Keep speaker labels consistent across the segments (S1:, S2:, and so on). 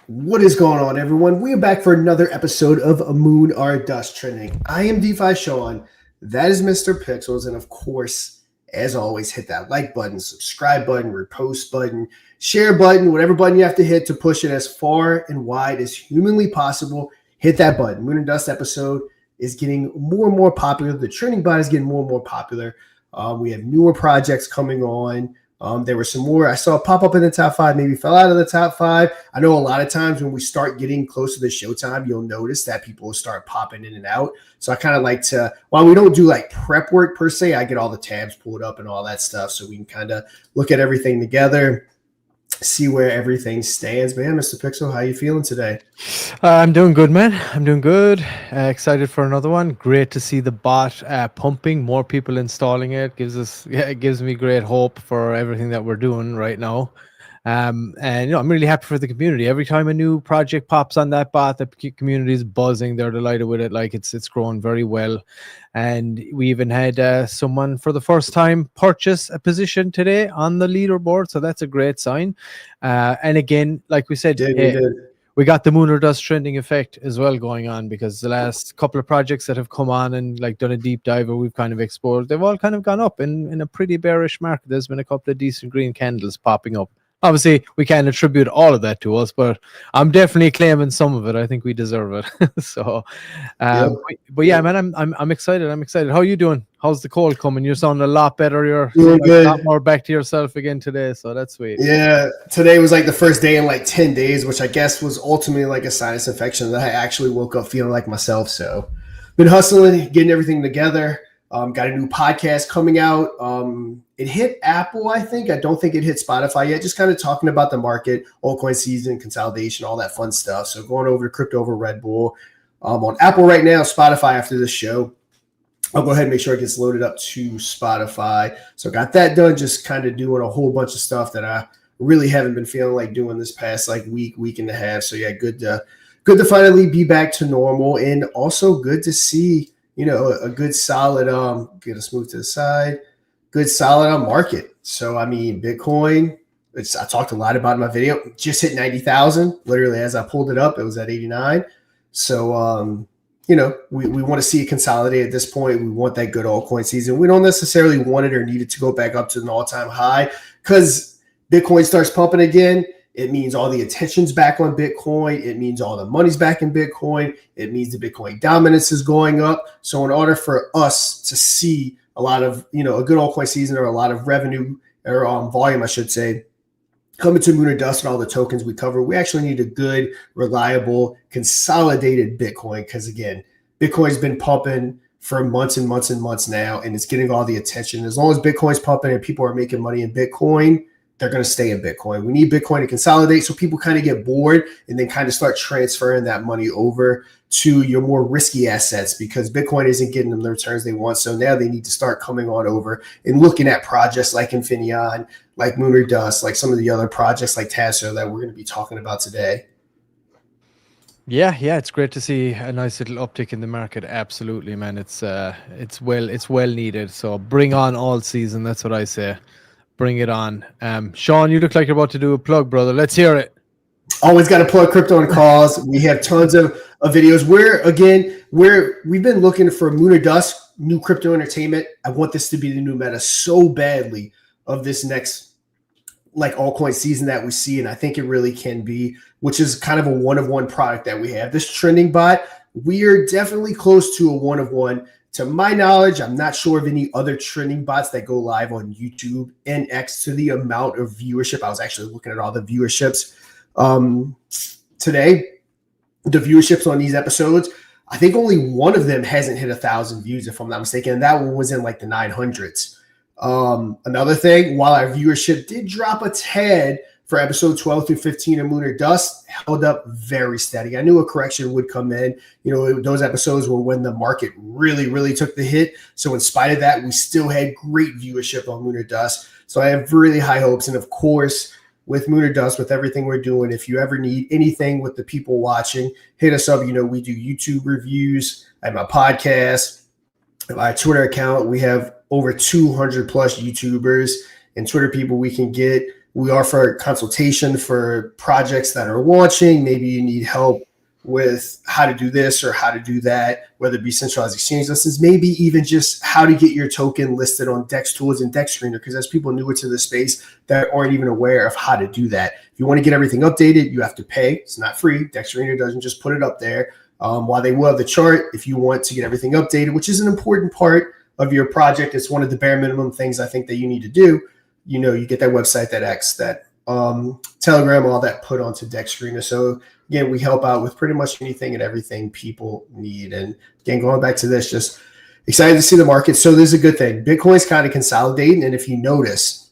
S1: What is going on, everyone? We are back for another episode of Moon or Dust Trending. I am DeFi Sean. That is Mr. Pixels. And of course, as always, hit that like button, subscribe button, repost button, share button, whatever button you have to hit to push it as far and wide as humanly possible. Hit that button. Moon and Dust episode is getting more and more popular. The trending bot is getting more and more popular. We have newer projects coming on. There were some more I saw pop up in the top 5, maybe fell out of the top 5. I know a lot of times when we start getting close to the showtime, you'll notice that people will start popping in and out. So I kind of like to, while we don't do like prep work per se, I get all the tabs pulled up and all that stuff so we can kind of look at everything together, see where everything stands. Man, Mr. Pixel, how you feeling today?
S2: I'm doing good, man. I'm doing good. Excited for another one. Great to see the bot pumping, more people installing it. It gives me great hope for everything that we're doing right now. And I'm really happy for the community. Every time a new project pops on that bot, the community is buzzing. They're delighted with it. Like it's grown very well. And we even had someone for the first time purchase a position today on the leaderboard. So that's a great sign. And again, like we said, we got the Moon or Dust trending effect as well going on, because the last couple of projects that have come on and like done a deep dive or we've kind of explored, they've all kind of gone up in a pretty bearish market. There's been a couple of decent green candles popping up. Obviously, we can't attribute all of that to us, but I'm definitely claiming some of it. I think we deserve it. So, but yeah, man, I'm excited. I'm excited. How are you doing? How's the cold coming? You're sounding a lot better. You're a lot more back to yourself again today, so that's sweet.
S1: Yeah, today was like the first day in like 10 days, which I guess was ultimately like a sinus infection that I actually woke up feeling like myself. So, been hustling, getting everything together. Got a new podcast coming out. It hit Apple, I think. I don't think it hit Spotify yet. Just kind of talking about the market, altcoin season, consolidation, all that fun stuff. So going over to Crypto Over Red Bull. On Apple right now, Spotify after this show. I'll go ahead and make sure it gets loaded up to Spotify. So got that done, just kind of doing a whole bunch of stuff that I really haven't been feeling like doing this past like week and a half. So yeah, good to finally be back to normal, and also good to see, a good solid, get us move to the side, good solid market. So, I mean, Bitcoin, I talked a lot about in my video, just hit 90,000. Literally, as I pulled it up, it was at 89. So, we want to see it consolidate at this point. We want that good altcoin season. We don't necessarily want it or need it to go back up to an all-time high, because Bitcoin starts pumping again. It means all the attention's back on Bitcoin. It means all the money's back in Bitcoin. It means the Bitcoin dominance is going up. So in order for us to see a lot of, a good altcoin season, or a lot of revenue or volume, I should say, coming to Moon or Dust and all the tokens we cover, we actually need a good, reliable, consolidated Bitcoin. Because again, Bitcoin's been pumping for months and months and months now, and it's getting all the attention. As long as Bitcoin's pumping and people are making money in Bitcoin, they're going to stay in Bitcoin. We need Bitcoin to consolidate so people kind of get bored and then kind of start transferring that money over to your more risky assets, because Bitcoin isn't getting them the returns they want. So now they need to start coming on over and looking at projects like Infineon, like Moon or Dust, like some of the other projects like Tasshub that we're going to be talking about today.
S2: Yeah, it's great to see a nice little uptick in the market. Absolutely, man. It's well needed. So bring on all season. That's what I say. Bring it on. Sean, you look like you're about to do a plug, brother. Let's hear it.
S1: Always got to plug Crypto and Cause. We have tons of videos. We've been looking for Moon or Dust, new crypto entertainment. I want this to be the new meta so badly of this next like altcoin season that we see, and I think it really can be, which is kind of a one-of-one product that we have. This trending bot, we are definitely close to a one-of-one. To my knowledge, I'm not sure of any other trending bots that go live on YouTube and X to the amount of viewership. I was actually looking at all the viewerships today. The viewerships on these episodes, I think only one of them hasn't hit 1,000 views, if I'm not mistaken. And that one was in like the 900s. Another thing, while our viewership did drop a tad for episode 12 through 15 of Moon or Dust, held up very steady. I knew a correction would come in. Those episodes were when the market really, really took the hit. So in spite of that, we still had great viewership on Moon or Dust. So I have really high hopes. And of course, with Moon or Dust, with everything we're doing, if you ever need anything with the people watching, hit us up. We do YouTube reviews. I have my podcast, my Twitter account. We have over 200 plus YouTubers and Twitter people we can get. We offer consultation for projects that are launching. Maybe you need help with how to do this or how to do that, whether it be centralized exchange listings, maybe even just how to get your token listed on Dex Tools and Dex Screener, because there's people newer to the space that aren't even aware of how to do that. If you want to get everything updated, you have to pay. It's not free. Dex Screener doesn't just put it up there. While they will have the chart, if you want to get everything updated, which is an important part of your project, it's one of the bare minimum things I think that you need to do. You get that website, that X, that Telegram, all that put onto Dex Screener. So again, we help out with pretty much anything and everything people need. And again, going back to this, just excited to see the market. So this is a good thing. Bitcoin's kind of consolidating. And if you notice,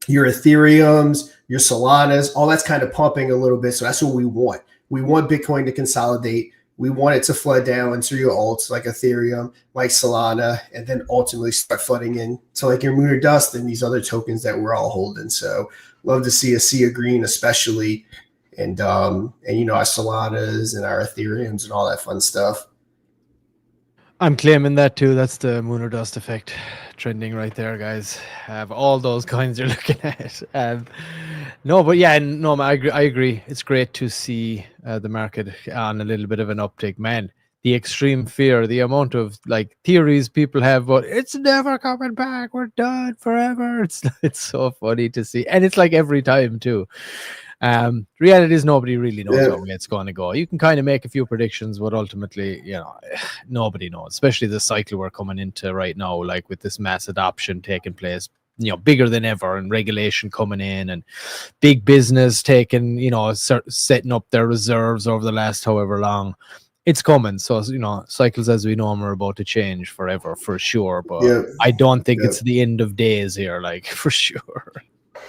S1: your Ethereums, your Solanas, all that's kind of pumping a little bit. So that's what we want. We want Bitcoin to consolidate. We want it to flood down into your alts like Ethereum, like Solana, and then ultimately start flooding into like your Moon or Dust and these other tokens that we're all holding. So love to see a sea of green, especially, and our Solanas and our Ethereums and all that fun stuff.
S2: I'm claiming that too. That's the Moon or Dust effect trending right there, guys. Have all those coins you're looking at. I agree. It's great to see the market on a little bit of an uptick. Man, the extreme fear, the amount of like theories people have, but it's never coming back. We're done forever. It's so funny to see, and it's like every time too. Reality is nobody really knows how it's going to go. You can kind of make a few predictions, but ultimately, nobody knows, especially the cycle we're coming into right now, like with this mass adoption taking place, bigger than ever, and regulation coming in, and big business taking, setting up their reserves over the last however long. It's coming. So, cycles as we know them are about to change forever, for sure. But I don't think it's the end of days here, like, for sure.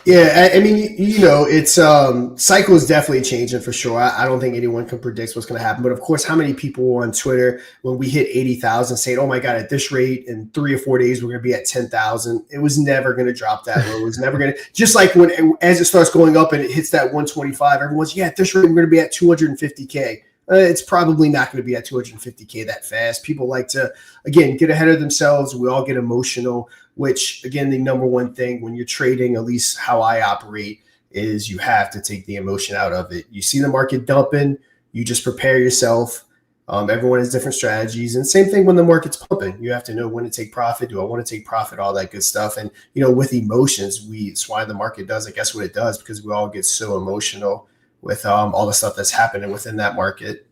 S1: Yeah, I mean, it's cycle is definitely changing for sure. I don't think anyone can predict what's going to happen. But of course, how many people were on Twitter when we hit 80,000 saying, "Oh my God, at this rate, in 3 or 4 days, we're going to be at 10,000." It was never going to drop that low. It was never going to. Just like as it starts going up and it hits that 125, everyone's at this rate, we're going to be at 250K. It's probably not going to be at 250K that fast. People like to, again, get ahead of themselves. We all get emotional, which, again, the number one thing when you're trading, at least how I operate, is you have to take the emotion out of it. You see the market dumping, you just prepare yourself. Everyone has different strategies. And same thing when the market's pumping. You have to know when to take profit. Do I want to take profit? All that good stuff. And, with emotions, it's why the market does, I guess, what it does, because we all get so emotional with all the stuff that's happening within that market.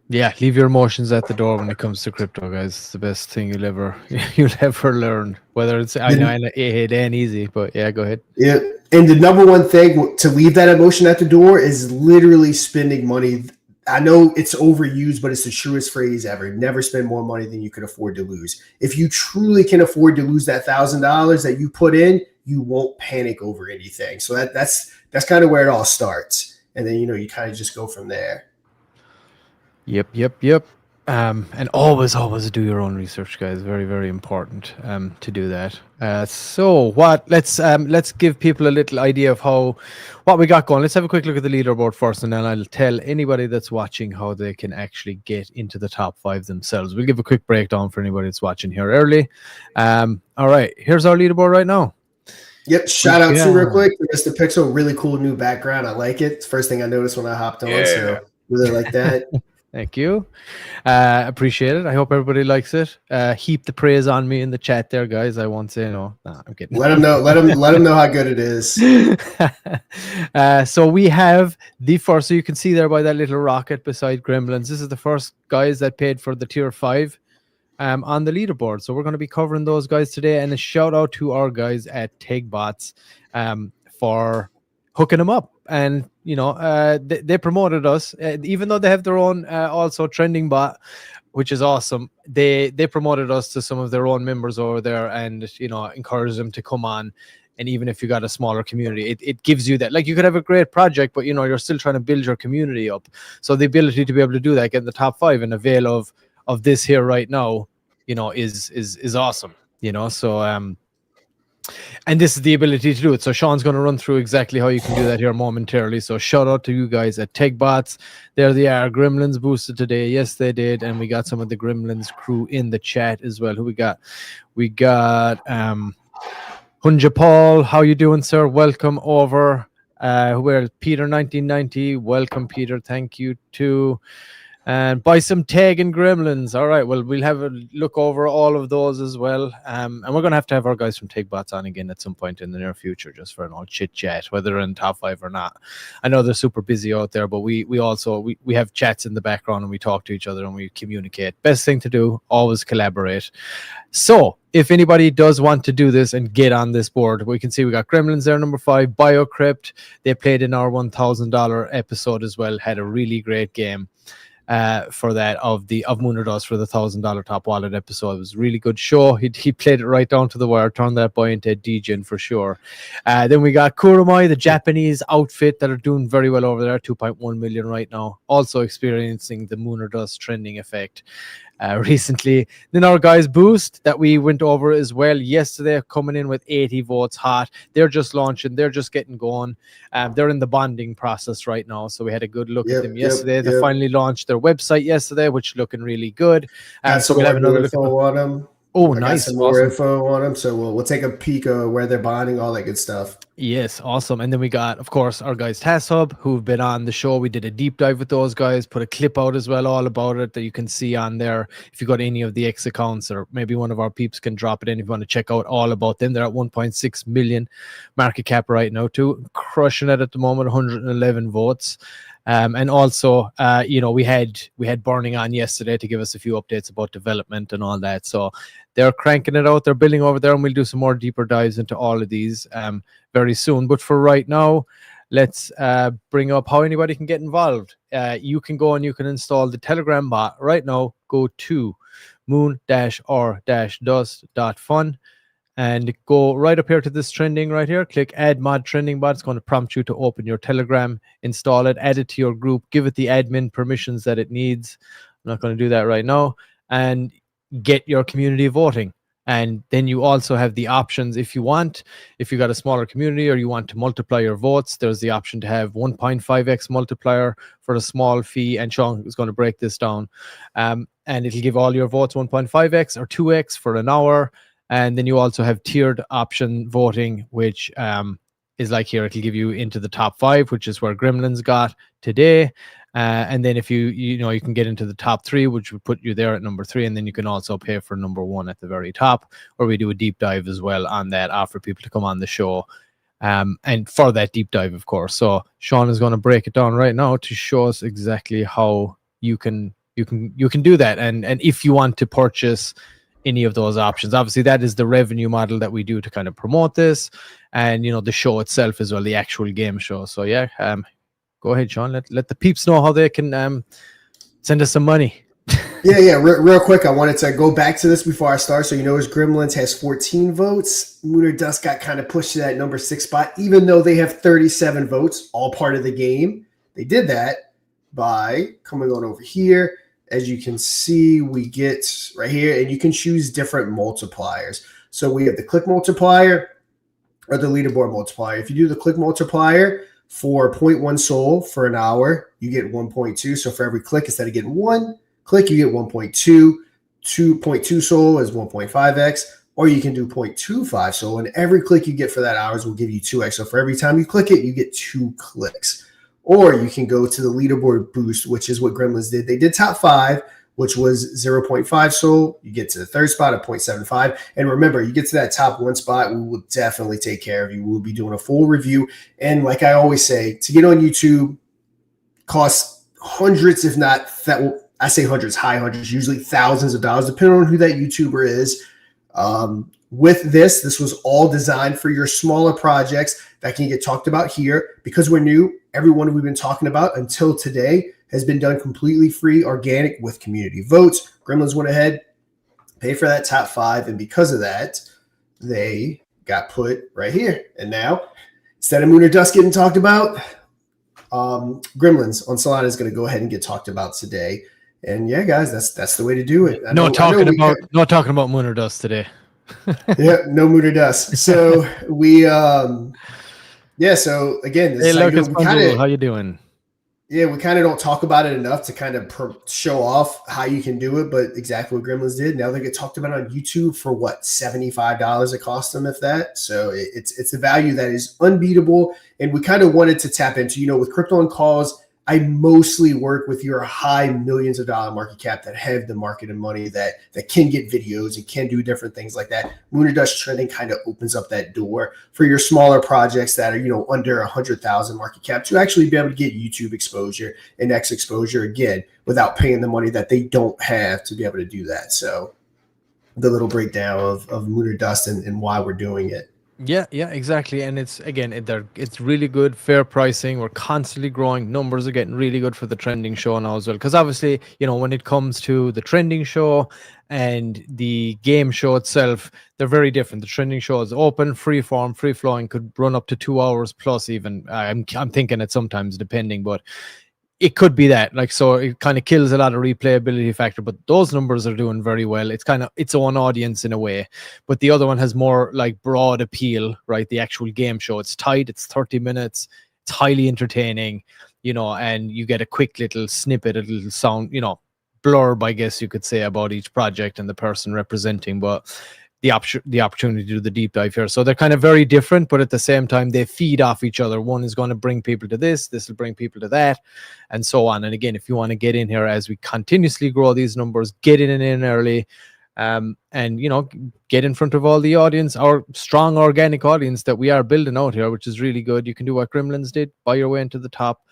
S2: Yeah, leave your emotions at the door when it comes to crypto, guys. It's the best thing you'll ever learn. Whether it's I know it ain't easy, but yeah, go ahead.
S1: Yeah, and the number one thing to leave that emotion at the door is literally spending money. I know it's overused, but it's the truest phrase ever. Never spend more money than you can afford to lose. If you truly can afford to lose that $1,000 that you put in, you won't panic over anything. So that's kind of where it all starts. And then, you kind of just go from there.
S2: Yep. And always do your own research, guys. Very, very important to do that. Let's give people a little idea of what we got going. Let's have a quick look at the leaderboard first, and then I'll tell anybody that's watching how they can actually get into the top 5 themselves. We'll give a quick breakdown for anybody that's watching here early. All right, here's our leaderboard right now.
S1: Yep, shout out to real quick, Mr. Pixel. Really cool new background. I like it. It's the first thing I noticed when I hopped on, so really like that.
S2: Thank you. Appreciate it. I hope everybody likes it. Heap the praise on me in the chat there, guys. I won't say no. Nah, I'm kidding.
S1: Let them know. Let them know how good it is.
S2: So we have the first. So you can see there by that little rocket beside Gremlins. This is the first guys that paid for the tier 5 on the leaderboard. So we're going to be covering those guys today. And a shout out to our guys at TakeBots for hooking them up. And they promoted us, even though they have their own also trending bot, which is awesome. They promoted us to some of their own members over there, and encouraged them to come on. And even if you got a smaller community, it gives you that. Like, you could have a great project, but you're still trying to build your community up. So the ability to be able to do that, get in the top 5 and avail of this here right now, is awesome. So and this is the ability to do it. So Sean's going to run through exactly how you can do that here momentarily. So shout out to you guys at TechBots. There they are. Gremlins boosted today. Yes, they did. And we got some of the Gremlins crew in the chat as well. Who we got? We got Hunja Paul, how you doing, sir? Welcome over. We're Peter 1990. Welcome, Peter. Thank you too. And buy some tag and Gremlins. All right. Well, we'll have a look over all of those as well. And we're going to have our guys from TakeBots on again at some point in the near future, just for an old chit chat, whether in top 5 or not. I know they're super busy out there, but we also have chats in the background and we talk to each other and we communicate. Best thing to do, always collaborate. So if anybody does want to do this and get on this board, we can see we got Gremlins there, number 5, Biokript. They played in our $1,000 episode as well, had a really great game. For that of Moon Dust for the $1,000 top wallet episode. It was a really good show. He played it right down to the wire, turned that boy into a DJ for sure. Then we got Kurumi, the Japanese outfit that are doing very well over there, 2.1 million right now, also experiencing the Moon Dust trending effect. Recently. Then our guys Boost that we went over as well yesterday, coming in with 80 votes hot. They're just launching, they're just getting going. They're in the bonding process right now, so we had a good look at them yesterday. They finally launched their website yesterday, which looking really good.
S1: So we'll have another look on them.
S2: Oh, nice.
S1: Some more info on them, so we'll take a peek of where they're bonding, all that good stuff.
S2: Yes, awesome. And then we got, of course, our guys Tasshub, who've been on the show. We did a deep dive with those guys, put a clip out as well, all about it, that you can see on there. If you got any of the X accounts, or maybe one of our peeps can drop it in if you want to check out all about them. They're at 1.6 million market cap right now, too. Crushing it at the moment, 111 votes. And also, we had Burning on yesterday to give us a few updates about development and all that. So they're cranking it out. They're building over there, and we'll do some more deeper dives into all of these very soon. But for right now, let's bring up how anybody can get involved. You can go and you can install the Telegram bot right now. Go to moon-or-dust.fun. And go right up here to this trending right here. Click add mod trending bot. It's going to prompt you to open your Telegram, install it, add it to your group, give it the admin permissions that it needs. I'm not going to do that right now. And get your community voting. And then you also have the options if you want. If you got a smaller community or you want to multiply your votes, there's the option to have 1.5x multiplier for a small fee. And Sean is going to break this down. And it'll give all your votes 1.5x or 2x for an hour. And then you also have tiered option voting, which is like here. It'll give you into the top 5, which is where Gremlins got today. And then if you can get into the top 3, which would put you there at number 3. And then you can also pay for number 1 at the very top, where we do a deep dive as well on that, offer people to come on the show. And for that deep dive, of course. So Sean is going to break it down right now to show us exactly how you can do that. And if you want to purchase any of those options, obviously that is the revenue model that we do to kind of promote this, and the show itself as well, the actual game show. So yeah, go ahead, Sean. Let the peeps know how they can send us some money.
S1: Yeah. Real quick, I wanted to go back to this before I start. So as Gremlins has 14 votes. Moon or Dust got kind of pushed to that number 6 spot, even though they have 37 votes, all part of the game. They did that by coming on over here. As you can see, we get right here, and you can choose different multipliers. So we have the click multiplier or the leaderboard multiplier. If you do the click multiplier for 0.1 soul for an hour, you get 1.2. So for every click, instead of getting 1 click, you get 1.2. 2.2 soul is 1.5x, or you can do 0.25 soul, and every click you get for that hours will give you 2x. So for every time you click it, you get 2 clicks. Or you can go to the leaderboard boost, which is what Gremlins did. They did top 5, which was 0.5 soul. You get to the 3rd spot at 0.75. And remember, you get to that top 1 spot, we will definitely take care of you. We'll be doing a full review. And like I always say, to get on YouTube costs hundreds, if not, I say hundreds, high hundreds, usually thousands of dollars, depending on who that YouTuber is. With this was all designed for your smaller projects that can get talked about here. Because we're new, everyone we've been talking about until today has been done completely free, organic, with community votes. Gremlins went ahead, paid for that top 5, and because of that, they got put right here. And now, instead of Moon or Dust getting talked about, Gremlins on Solana is going to go ahead and get talked about today. And yeah, guys, that's the way to do it.
S2: Not talking about Moon or Dust today.
S1: Yeah, no Moon or Dust. So we so again,
S2: hey, Lucas, how you doing?
S1: Yeah, we kind of don't talk about it enough to kind of show off how you can do it, but exactly what Gremlins did. Now they get talked about on YouTube for what, $75 it cost them, if that. So it's a value that is unbeatable, and we kind of wanted to tap into. With crypto and calls, I mostly work with your high millions of dollar market cap that have the market and money that can get videos and can do different things like that. Moon or Dust Trending kind of opens up that door for your smaller projects that are, under 100,000 market cap to actually be able to get YouTube exposure and X exposure again without paying the money that they don't have to be able to do that. So the little breakdown of Moon or Dust and why we're doing it.
S2: Yeah, exactly. And it's it's really good, fair pricing. We're constantly growing. Numbers are getting really good for the trending show now as well. Because obviously, when it comes to the trending show and the game show itself, they're very different. The trending show is open, free form, free flowing, could run up to 2 hours plus even. I'm thinking it sometimes depending, but it could be that, so it kind of kills a lot of replayability factor, but those numbers are doing very well. It's kind of its own audience in a way, but the other one has more broad appeal, right? The actual game show, it's tight, it's 30 minutes, it's highly entertaining, and you get a quick little snippet, a little sound, blurb, I guess you could say, about each project and the person representing, but the opportunity to do the deep dive here. So they're kind of very different, but at the same time, they feed off each other. One is going to bring people to this will bring people to that, and so on. And again, if you want to get in here as we continuously grow these numbers, get in early, and get in front of all the audience, our strong organic audience that we are building out here, which is really good. You can do what Gremlins did, buy your way into the top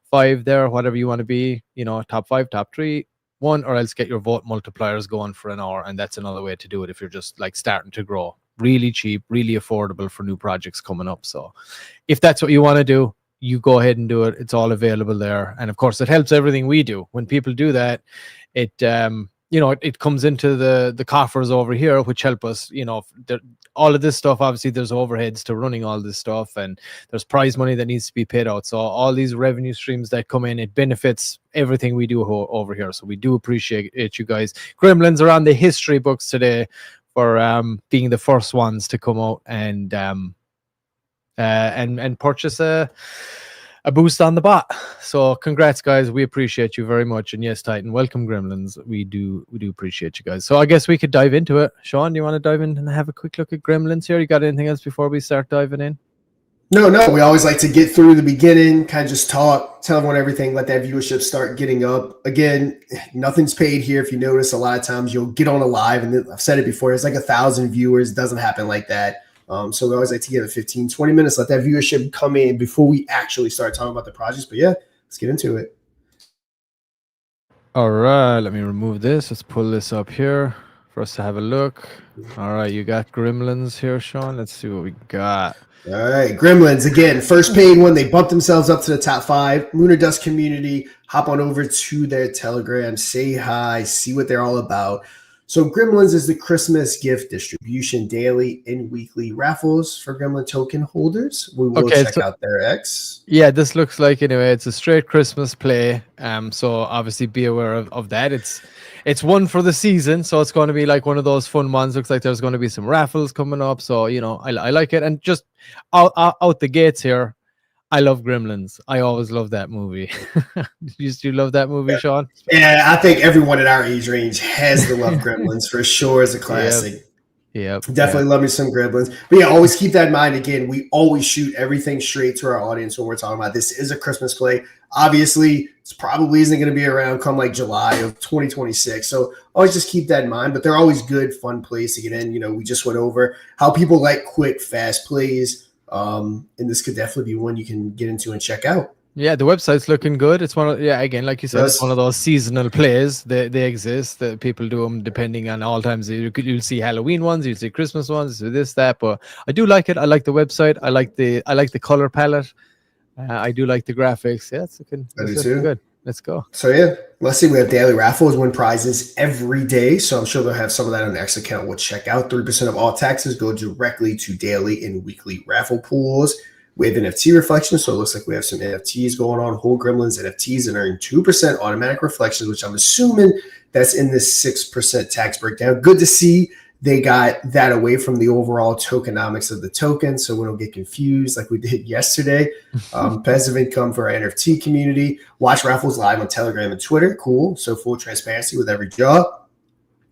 S2: 5 there, whatever you want to be, top 5, top 3, 1, or else get your vote multipliers going for an hour, and that's another way to do it if you're just starting to grow. Really cheap, really affordable for new projects coming up. So if that's what you want to do, you go ahead and do it. It's all available there, and of course it helps everything we do. When people do that, it it comes into the coffers over here, which help us. All of this stuff, obviously there's overheads to running all this stuff, and there's prize money that needs to be paid out. So all these revenue streams that come in, it benefits everything we do over here. So we do appreciate it, you guys. Gremlins are on the history books today for being the first ones to come out and purchase a boost on the bot. So congrats, guys. We appreciate you very much. And yes, Titan, welcome, Gremlins. We do appreciate you guys. So I guess we could dive into it. Sean, do you want to dive in and have a quick look at Gremlins here? You got anything else before we start diving in?
S1: No. We always like to get through the beginning, kind of just talk, tell everyone everything, let that viewership start getting up. Again, nothing's paid here. If you notice, a lot of times you'll get on a live, and I've said it before, it's 1,000 viewers. It doesn't happen like that. So we always like to give it 15, 20 minutes, let that viewership come in before we actually start talking about the projects. But yeah, let's get into it.
S2: All right, let me remove this. Let's pull this up here for us to have a look. All right, you got Gremlins here, Sean. Let's see what we got.
S1: All right, Gremlins, again, first paid one. They bumped themselves up to the top 5. Moon or Dust community, hop on over to their Telegram, say hi, see what they're all about. So Gremlins is the Christmas gift distribution, daily and weekly raffles for Gremlin token holders. We will check out their X.
S2: Yeah, this looks like, anyway, it's a straight Christmas play. So obviously be aware of that. It's one for the season, so it's going to be like one of those fun ones. Looks like there's going to be some raffles coming up. So, I like it. And just out the gates here, I love Gremlins. I always love that movie. Did you love that movie, Sean?
S1: Yeah, I think everyone at our age range has to love Gremlins for sure as a classic.
S2: Yep.
S1: Definitely love me some Gremlins. But yeah, always keep that in mind. Again, we always shoot everything straight to our audience when we're talking about this is a Christmas play. Obviously, it's probably isn't going to be around come July of 2026. So always just keep that in mind. But they're always good, fun plays to get in. We just went over how people like quick, fast plays. And this could definitely be one you can get into and check out.
S2: Yeah, the website's looking good. It's again, like you said, it's one of those seasonal plays. They exist. That people do them depending on all times. You'll see Halloween ones, you'll see Christmas ones, this, that. But I do like it. I like the website. I like the color palette. I do like the graphics. Yeah, it's looking good. Let's go.
S1: So yeah, let's see. We have daily raffles, win prizes every day. So I'm sure they'll have some of that on the X account. We'll check out 3% of all taxes go directly to daily and weekly raffle pools. We have NFT reflections. So it looks like we have some NFTs going on, whole Gremlins NFTs, and earn 2% automatic reflections, which I'm assuming that's in this 6% tax breakdown. Good to see they got that away from the overall tokenomics of the token, so we don't get confused like we did yesterday. Passive income for our NFT community. Watch raffles live on Telegram and Twitter. Cool. So full transparency with every draw.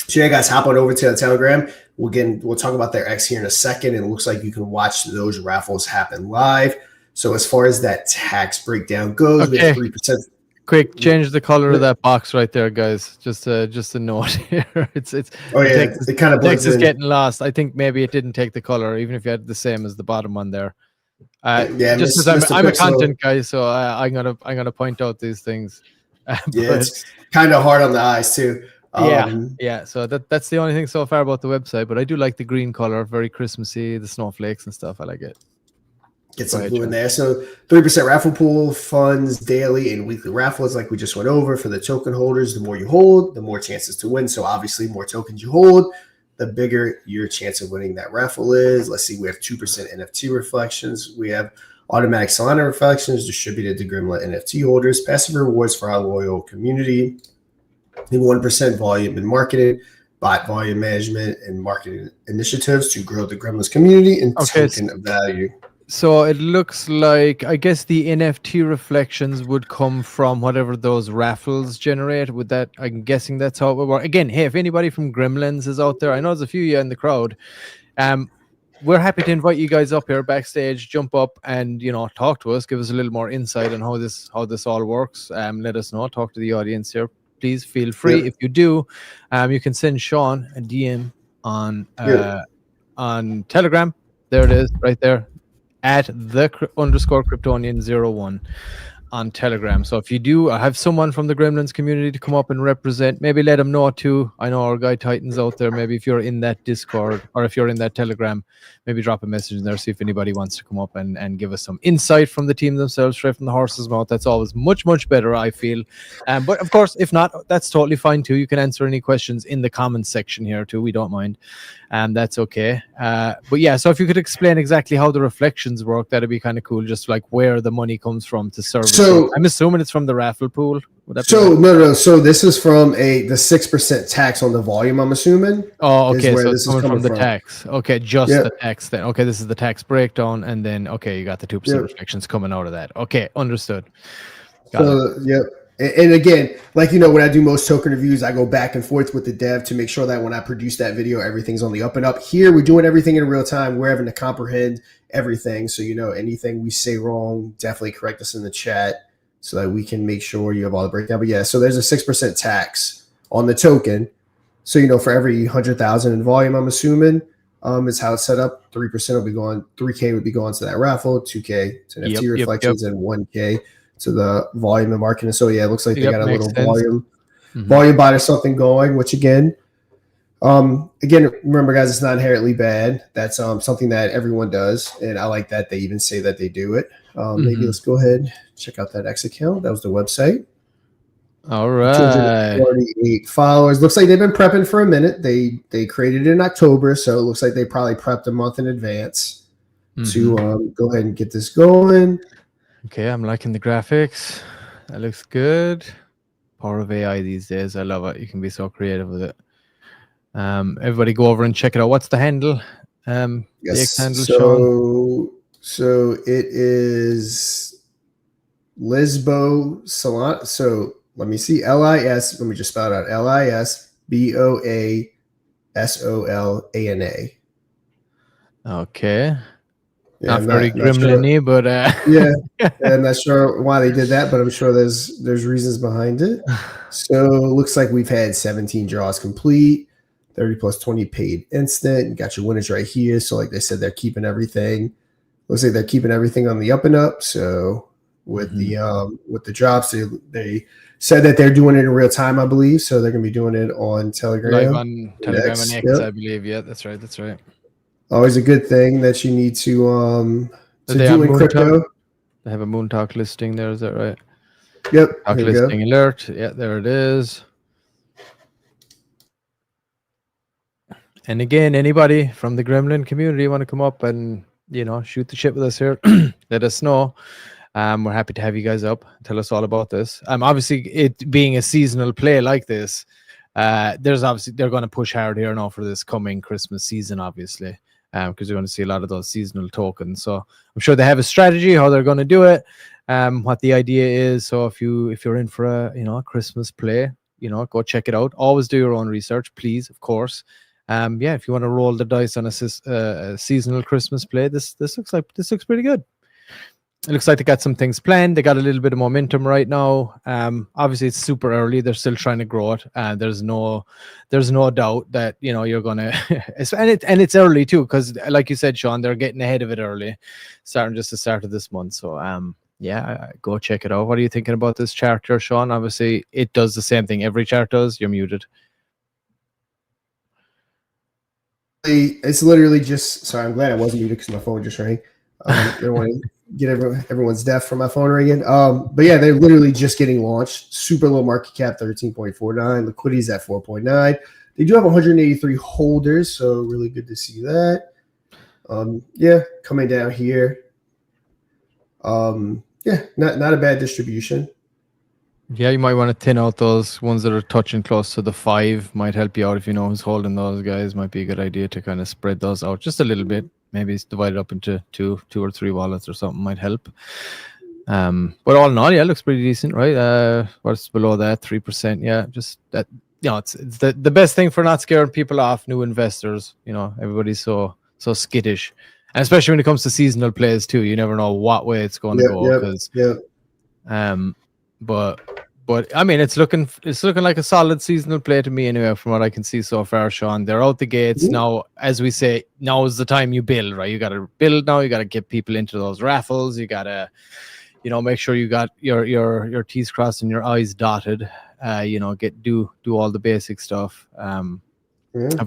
S1: So yeah, guys, hop on over to the Telegram. We'll talk about their X here in a second, and it looks like you can watch those raffles happen live. So as far as that tax breakdown goes, we have 3%.
S2: Quick, change the color of that box right there, guys. Just a note here. It's
S1: it kind of blends
S2: text is
S1: in.
S2: getting lost. I think maybe it didn't take the color, even if you had the same as the bottom one there. Just because I'm a content guy, so I'm gonna point out these things.
S1: It's kind of hard on the eyes too.
S2: Yeah. So that's the only thing so far about the website, but I do like the green color, very Christmassy, the snowflakes and stuff. I like it.
S1: Get some blue in there. So 3% raffle pool, funds, daily and weekly raffles like we just went over for the token holders. The more you hold, the more chances to win. So obviously more tokens you hold, the bigger your chance of winning that raffle is. Let's see, we have 2% NFT reflections. We have automatic Solana reflections distributed to Gremlin NFT holders, passive rewards for our loyal community, the 1% volume in marketing, bot volume management, and marketing initiatives to grow the Gremlins community and token value.
S2: So it looks like, I guess the NFT reflections would come from whatever those raffles generate. With that, I'm guessing that's how it would work. Again, hey, if anybody from Gremlins is out there, I know there's a few of you in the crowd. We're happy to invite you guys up here backstage, jump up and, talk to us, give us a little more insight on how this all works. Let us know, talk to the audience here. Please feel free. If you do, you can send Sean a DM on Telegram. There it is, right there. At @the_Kryptonian01 on Telegram. So if you do have someone from the Gremlins community to come up and represent, maybe let them know too. I know our guy Titan's out there. Maybe if you're in that Discord or if you're in that Telegram, maybe drop a message in there, see if anybody wants to come up and give us some insight from the team themselves, straight from the horse's mouth. That's always much, much better, I feel. But of course, if not, that's totally fine too. You can answer any questions in the comments section here too. We don't mind. And that's okay. But yeah, so if you could explain exactly how the reflections work, that'd be kind of cool. Just like where the money comes from to serve. So I'm assuming it's from the raffle pool.
S1: No. So this is from the 6% tax on the volume, I'm assuming.
S2: Oh, okay. So it's coming from the tax. Okay, just the tax then. Okay, this is the tax breakdown, and then you got the 2% reflections coming out of that. Okay, understood.
S1: Got it. And again, like, when I do most token reviews, I go back and forth with the dev to make sure that when I produce that video, everything's on the up and up. Here, we're doing everything in real time. We're having to comprehend everything. So, anything we say wrong, definitely correct us in the chat so that we can make sure you have all the breakdown. But so there's a 6% tax on the token. So, for every 100,000 in volume, I'm assuming, is how it's set up. 3% will be going, 3K would be going to that raffle, 2K to NFT reflections, and 1K to the volume and marketing. So it looks like they got a little volume bot or something going, which again, remember guys, it's not inherently bad. That's something that everyone does. And I like that they even say that they do it. Maybe let's go ahead, check out that X account. That was the website.
S2: All right.
S1: 248 followers. Looks like they've been prepping for a minute. They created it in October. So it looks like they probably prepped a month in advance to go ahead and get this going.
S2: Okay, I'm liking the graphics. That looks good. Power of AI these days. I love it. You can be so creative with it. Everybody go over and check it out. What's the handle? The X handle, Sean?
S1: So it is Lisbo Solana. So let me see. Let me just spell it out. LISBOASOLANA.
S2: Okay. Not very gremlin-y, but
S1: I'm not sure why they did that, but I'm sure there's reasons behind it. So it looks like we've had 17 draws complete, 30 plus 20 paid instant. You got your winners right here. So like they said, they're keeping everything. Looks like they're keeping everything on the up and up. So with the drops, they said that they're doing it in real time, I believe. So they're gonna be doing it on Telegram.
S2: Live on Telegram and X, I believe. Yeah, that's right.
S1: Always a good thing that you need to do in crypto.
S2: They have a Moon Talk listing there, is that right?
S1: Yep.
S2: Talk listing alert. Yeah, there it is. And again, anybody from the Gremlin community want to come up and shoot the shit with us here, let us know. We're happy to have you guys up. Tell us all about this. Obviously, it being a seasonal play like this, There's obviously they're going to push hard here now for this coming Christmas season, obviously, because you're going to see a lot of those seasonal tokens. So I'm sure they have a strategy how they're going to do it, what the idea is. So if you're in for a Christmas play, go check it out. Always do your own research, please, of course. If you want to roll the dice on a seasonal Christmas play, this looks pretty good. It looks like they got some things planned. They got a little bit of momentum right now. Obviously, it's super early. They're still trying to grow it. There's no doubt that you're gonna, and it's early too, because like you said, Sean, they're getting ahead of it early, starting just the start of this month. So go check it out. What are you thinking about this chart here, Sean? Obviously, it does the same thing every chart does. You're muted.
S1: It's literally just. Sorry, I'm glad I wasn't muted because my phone just rang. Get everyone's deaf from my phone ringing. But yeah, they're literally just getting launched. Super low market cap, 13.49. Liquidity's at 4.9. They do have 183 holders, so really good to see that. Coming down here. Not a bad distribution.
S2: Yeah, you might want to thin out those ones that are touching close to the 5. Might help you out if you know who's holding those guys. Might be a good idea to kind of spread those out just a little bit. Maybe it's divided up into two or three wallets or something might help. But all in all, it looks pretty decent, right? What's below that? 3%. Yeah, just that. It's the best thing for not scaring people off, new investors. Everybody's so skittish, and especially when it comes to seasonal plays too. You never know what way it's going to go. But I mean, it's looking like a solid seasonal play to me anyway, from what I can see so far, Sean. They're out the gates now. As we say, now is the time you build, right? You got to build now. You got to get people into those raffles. You got to, make sure you got your T's crossed and your I's dotted. Do all the basic stuff. Have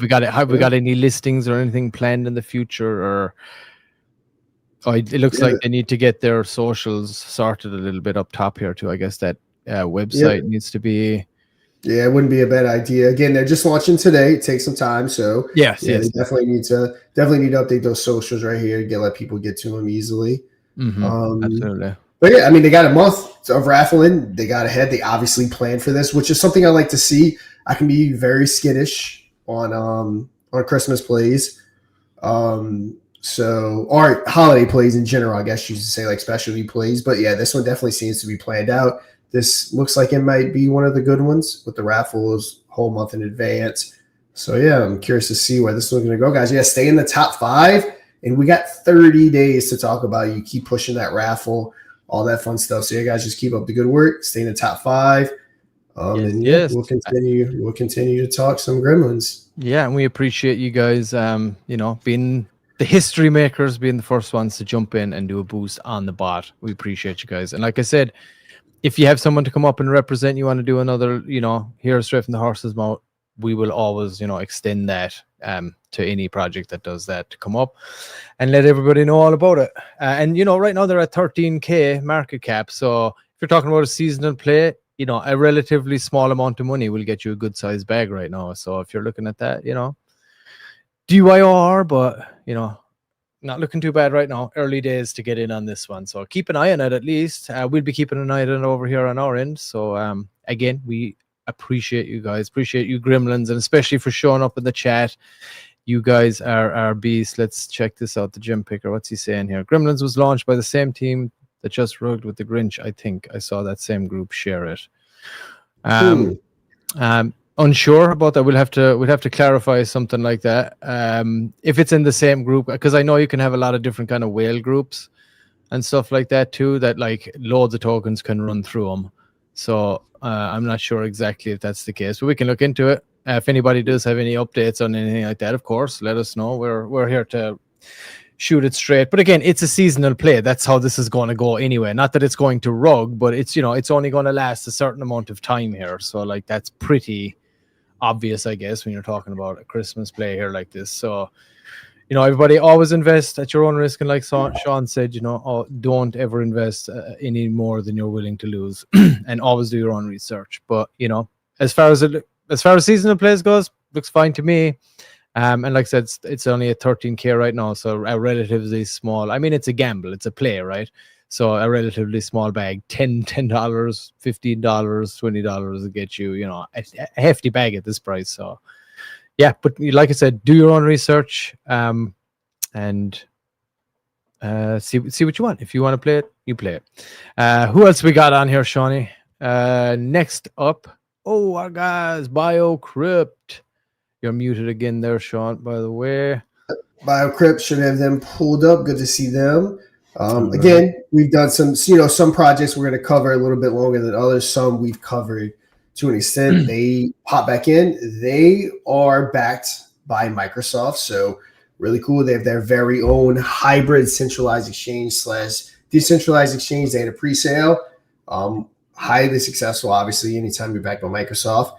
S2: we got any listings or anything planned in the future? Or it looks like they need to get their socials sorted a little bit up top here too. I guess that website needs to be.
S1: Yeah, it wouldn't be a bad idea. Again, they're just launching today. It takes some time, so
S2: yes.
S1: They definitely need to update those socials right here to let people get to them easily.
S2: Absolutely.
S1: But yeah, I mean, they got a month of raffling. They got ahead. They obviously planned for this, which is something I like to see. I can be very skittish on Christmas plays, or holiday plays in general. I guess you should say like specialty plays. But yeah, this one definitely seems to be planned out. This looks like it might be one of the good ones with the raffles whole month in advance. So yeah, I'm curious to see where this is going to go, guys. Yeah, stay in the top 5, and we got 30 days to talk about it. You keep pushing that raffle, all that fun stuff. So yeah, guys, just keep up the good work. Stay in the top 5. We'll continue to talk some Gremlins.
S2: Yeah, and we appreciate you guys, being the history makers, being the first ones to jump in and do a boost on the bot. We appreciate you guys. And like I said, if you have someone to come up and represent, you want to do another, hear straight from the horse's mouth, we will always, extend that to any project that does that to come up and let everybody know all about it. And right now they're at 13K market cap. So if you're talking about a seasonal play, a relatively small amount of money will get you a good sized bag right now. So if you're looking at that, DYOR, but not looking too bad right now. Early days to get in on this one. So keep an eye on it at least. We'll be keeping an eye on it over here on our end. So again, we appreciate you guys. Appreciate you Gremlins, and especially for showing up in the chat. You guys are beasts. Let's check this out. The gem picker. What's he saying here? Gremlins was launched by the same team that just rugged with the Grinch. I think I saw that same group share it. Unsure about that. We'll have to clarify something like that. If it's in the same group, because I know you can have a lot of different kind of whale groups and stuff like that too, that like loads of tokens can run through them. So I'm not sure exactly if that's the case, but we can look into it. If anybody does have any updates on anything like that, of course, let us know. We're here to shoot it straight. But again, it's a seasonal play. That's how this is going to go anyway. Not that it's going to rug, but it's it's only going to last a certain amount of time here. So like that's pretty obvious, I guess, when you're talking about a Christmas play here like this. So everybody always invest at your own risk, and like Sean said, don't ever invest any more than you're willing to lose, and always do your own research. But as far as seasonal plays goes, looks fine to me. And like I said, it's only at 13K right now, so relatively small. I mean, it's a gamble, it's a play, right? So a relatively small bag, $10, $15, $20 will get you, you know, a hefty bag at this price. So yeah, but like I said, do your own research and see what you want. If you want to play it, you play it. Who else we got on here, Shawnee? Next up, our guys, Biokript. You're muted again there, Sean, by the way.
S1: Biokript, should have them pulled up. Good to see them. Again, we've done some projects we're going to cover a little bit longer than others. Some we've covered to an extent. They pop back in. They are backed by Microsoft, so really cool. They have their very own hybrid centralized exchange / decentralized exchange. They had a pre-sale. Highly successful, obviously, anytime you're backed by Microsoft.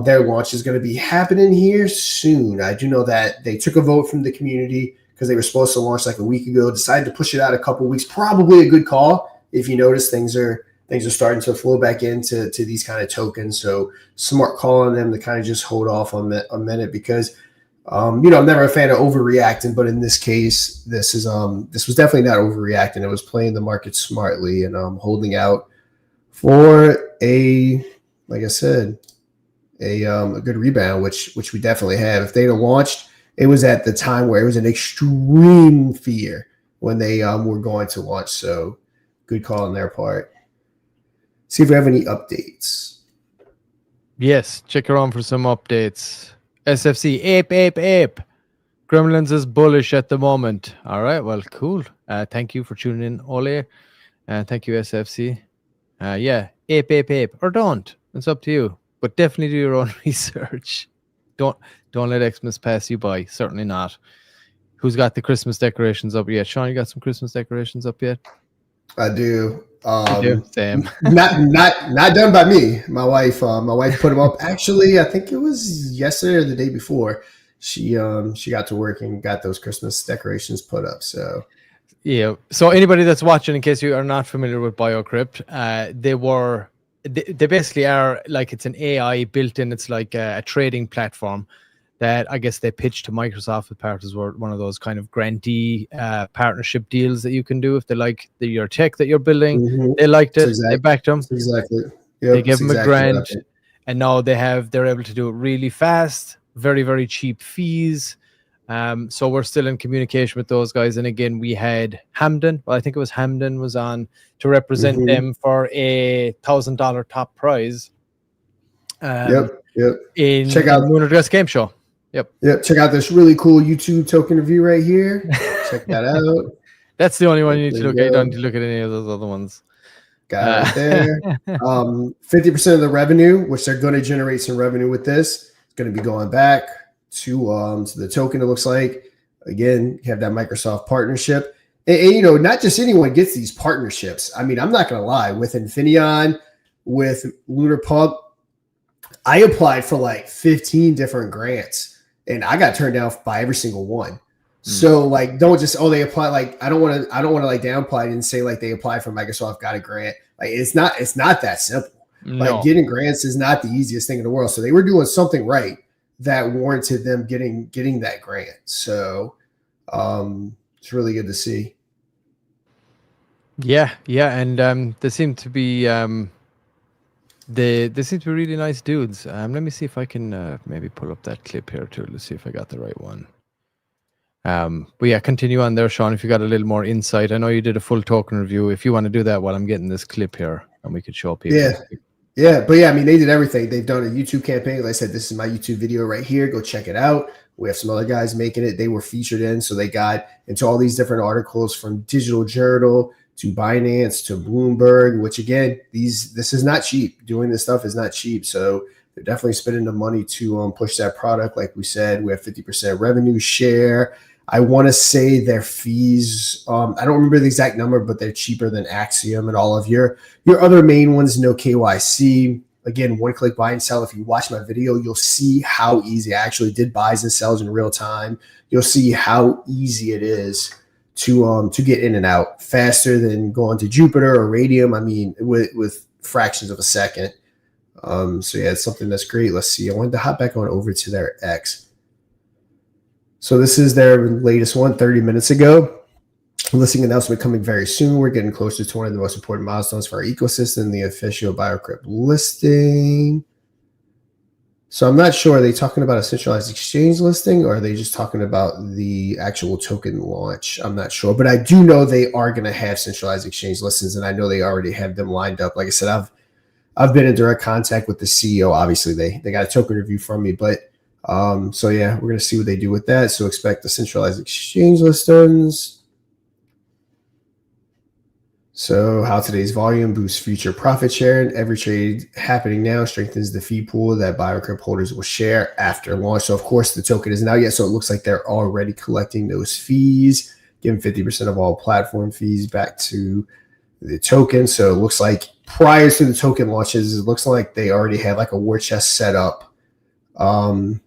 S1: Their launch is going to be happening here soon. I do know that they took a vote from the community because they were supposed to launch like a week ago, decided to push it out a couple of weeks. Probably a good call. If you notice, things are starting to flow back into these kind of tokens. So smart call on them to kind of just hold off on a minute because, I'm never a fan of overreacting, but in this case, this was definitely not overreacting. It was playing the market smartly and holding out for like I said, a good rebound, which we definitely have. If they'd have launched, it was at the time where it was an extreme fear when they were going to launch. So good call on their part. See if we have any updates.
S2: Yes, check around for some updates. SFC, ape. Gremlins is bullish at the moment. All right, well, cool. Thank you for tuning in, Ole. Thank you, SFC. Yeah, ape. Or don't. It's up to you. But definitely do your own research. Don't let Xmas pass you by. Certainly not. Who's got the Christmas decorations up yet? Sean, you got some Christmas decorations up yet?
S1: I do.
S2: Same.
S1: not done by me. My wife put them up. Actually, I think it was yesterday or the day before. She got to work and got those Christmas decorations put up. So
S2: yeah. So anybody that's watching, in case you are not familiar with Biokript, they basically are like, it's an AI built in. It's like a trading platform that I guess they pitched to Microsoft with part as one of those kind of grantee partnership deals that you can do if they like your tech that you're building. Mm-hmm. They liked it. They backed them.
S1: Exactly.
S2: Yep, they gave them a grant, and now they're able to do it really fast, very, very cheap fees. So we're still in communication with those guys. And again, we had Hamden. Well, I think it was Hamden was on to represent them for a $1,000 top prize.
S1: Yep.
S2: In Lunar Dress Game Show. Yep.
S1: Check out this really cool YouTube token review right here. Check that out.
S2: That's the only one you need to look at. You don't need to look at any of those other ones.
S1: Got it there. 50% of the revenue, which they're going to generate some revenue with this, is going to be going back to the token. It looks like, again, you have that Microsoft partnership. And not just anyone gets these partnerships. I mean, I'm not going to lie. With Infineon, with Lunar Pump, I applied for like 15 different grants. And I got turned down by every single one. So like, don't just, they apply. Like, I don't want to like downplay it and say like they applied for Microsoft, got a grant. Like it's not that simple. No. Like getting grants is not the easiest thing in the world. So they were doing something right that warranted them getting that grant. So it's really good to see.
S2: Yeah. And they seem to be They seem to be really nice dudes. Let me see if I can maybe pull up that clip here too. Let's see if I got the right one. But yeah, continue on there, Sean, if you got a little more insight. I know you did a full token review. If you want to do that while I'm getting this clip here, and we could show people.
S1: Yeah. But yeah, I mean, they did everything. They've done a YouTube campaign. Like I said, this is my YouTube video right here. Go check it out. We have some other guys making it. They were featured in. So they got into all these different articles from Digital Journal to Binance to Bloomberg, which again, this is not cheap. Doing this stuff is not cheap. So they're definitely spending the money to push that product. Like we said, we have 50% revenue share. I want to say their fees, I don't remember the exact number, but they're cheaper than Axiom and all of your other main ones. No KYC. Again, one-click buy and sell. If you watch my video, you'll see how easy. I actually did buys and sells in real time. You'll see how easy it is to get in and out faster than going to Jupiter or Radium. I mean, with fractions of a second. So yeah, it's something that's great. Let's see. I wanted to hop back on over to their X. So this is their latest one, 30 minutes ago. Listing announcement coming very soon. We're getting closer to one of the most important milestones for our ecosystem, the official Biokript listing. So I'm not sure. Are they talking about a centralized exchange listing, or are they just talking about the actual token launch? I'm not sure. But I do know they are going to have centralized exchange listings, and I know they already have them lined up. Like I said, I've been in direct contact with the CEO. Obviously, they got a token review from me. But so, yeah, we're going to see what they do with that. So expect the centralized exchange listings. So how today's volume boosts future profit sharing. Every trade happening now strengthens the fee pool that Biokript holders will share after launch. So of course the token isn't out yet, so it looks like they're already collecting those fees, giving 50% of all platform fees back to the token. So it looks like prior to the token launches, it looks like they already had like a war chest set up to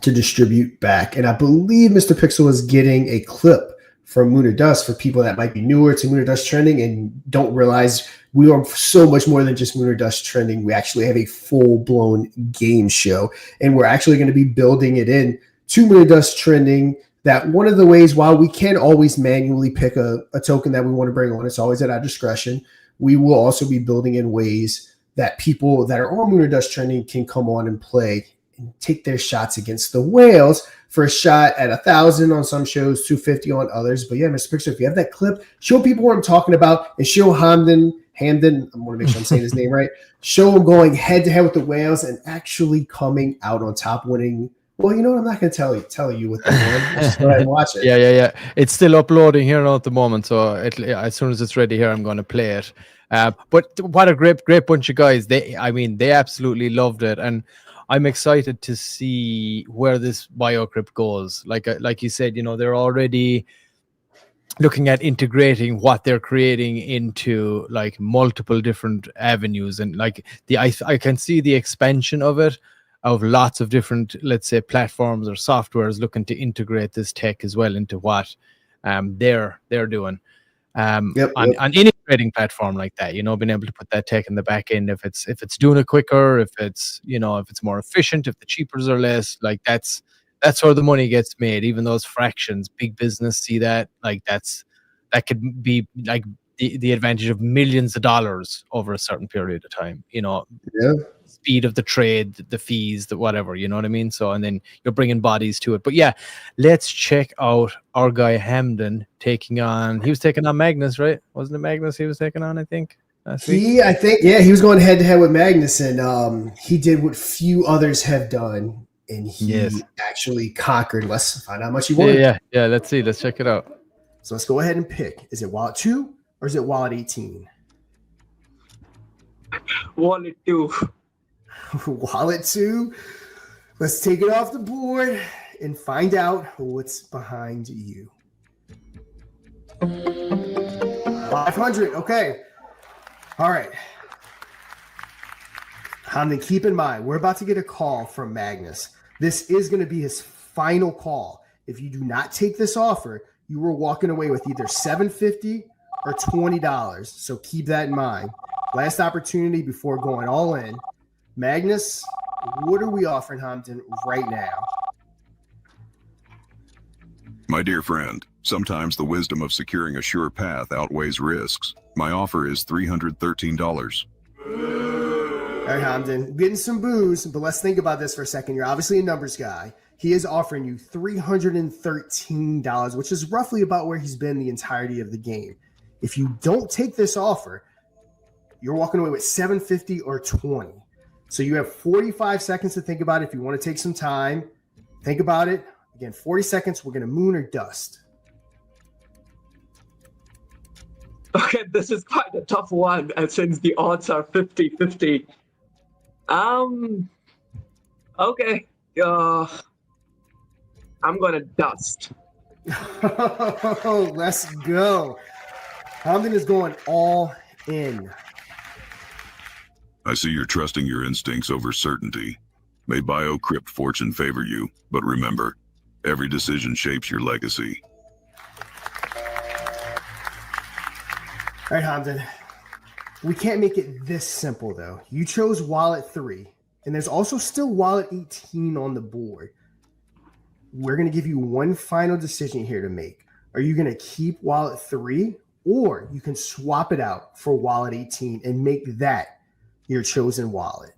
S1: distribute back. And I believe Mr. Pixel is getting a clip from Moon or Dust for people that might be newer to Moon or Dust trending and don't realize we are so much more than just Moon or Dust trending. We actually have a full-blown game show, and we're actually going to be building it in to Moon or Dust trending. That one of the ways, while we can always manually pick a token that we want to bring on, it's always at our discretion. We will also be building in ways that people that are on Moon or Dust trending can come on and play and take their shots against the whales. For a shot at 1,000 on some shows, 250 on others. But yeah, Mr. Pixel, if you have that clip, show people what I'm talking about, and show Hamden, I want to make sure I'm saying his name right. Show him going head to head with the whales and actually coming out on top, winning. Well, you know what? I'm not going to tell you what they won. Just go ahead and watch it.
S2: Yeah. It's still uploading here now at the moment, so as soon as it's ready here, I'm going to play it. But what a great bunch of guys. They absolutely loved it, and I'm excited to see where this Biokript goes. Like you said, they're already looking at integrating what they're creating into like multiple different avenues, and like I can see the expansion of it, of lots of different, let's say, platforms or softwares looking to integrate this tech as well into what they're doing. On any trading platform like that, being able to put that tech in the back end, if it's doing it quicker, if it's more efficient, if the cheapers are less, like that's where the money gets made. Even those fractions, big business see that, like that could be like the advantage of millions of dollars over a certain period of time. Speed of the trade, the fees, the whatever, you know what I mean? So, and then you're bringing bodies to it. But yeah, let's check out our guy Hamden he was taking on Magnus, right? Wasn't it Magnus he was taking on, I think?
S1: He was going head to head with Magnus, and he did what few others have done, and he actually conquered. Let's find out how much he won.
S2: Yeah, let's see. Let's check it out.
S1: So let's go ahead and pick. Is it wallet 2 or is it wallet 18?
S3: Wallet 2.
S1: Wallet 2. Let's take it off the board and find out what's behind you. 500. Okay. All right. Hamden, keep in mind, we're about to get a call from Magnus. This is going to be his final call. If you do not take this offer, you were walking away with either $750 or $20. So keep that in mind. Last opportunity before going all in. Magnus, what are we offering Hamden right now?
S4: My dear friend, sometimes the wisdom of securing a sure path outweighs risks. My offer is $313.
S1: All right, Hamden, getting some booze, but let's think about this for a second. You're obviously a numbers guy. He is offering you $313, which is roughly about where he's been the entirety of the game. If you don't take this offer, you're walking away with $750 or $20. So you have 45 seconds to think about it. If you want to take some time, think about it. Again, 40 seconds. We're going to moon or dust.
S3: Okay, this is quite a tough one, and since the odds are 50-50. Okay. I'm going to dust.
S1: Let's go. Hamden is going all in.
S4: I see you're trusting your instincts over certainty. May Biokript fortune favor you, but remember, every decision shapes your legacy.
S1: All right, Hamden. We can't make it this simple, though. You chose wallet 3, and there's also still wallet 18 on the board. We're going to give you one final decision here to make. Are you going to keep wallet 3, or you can swap it out for wallet 18 and make that your chosen wallet?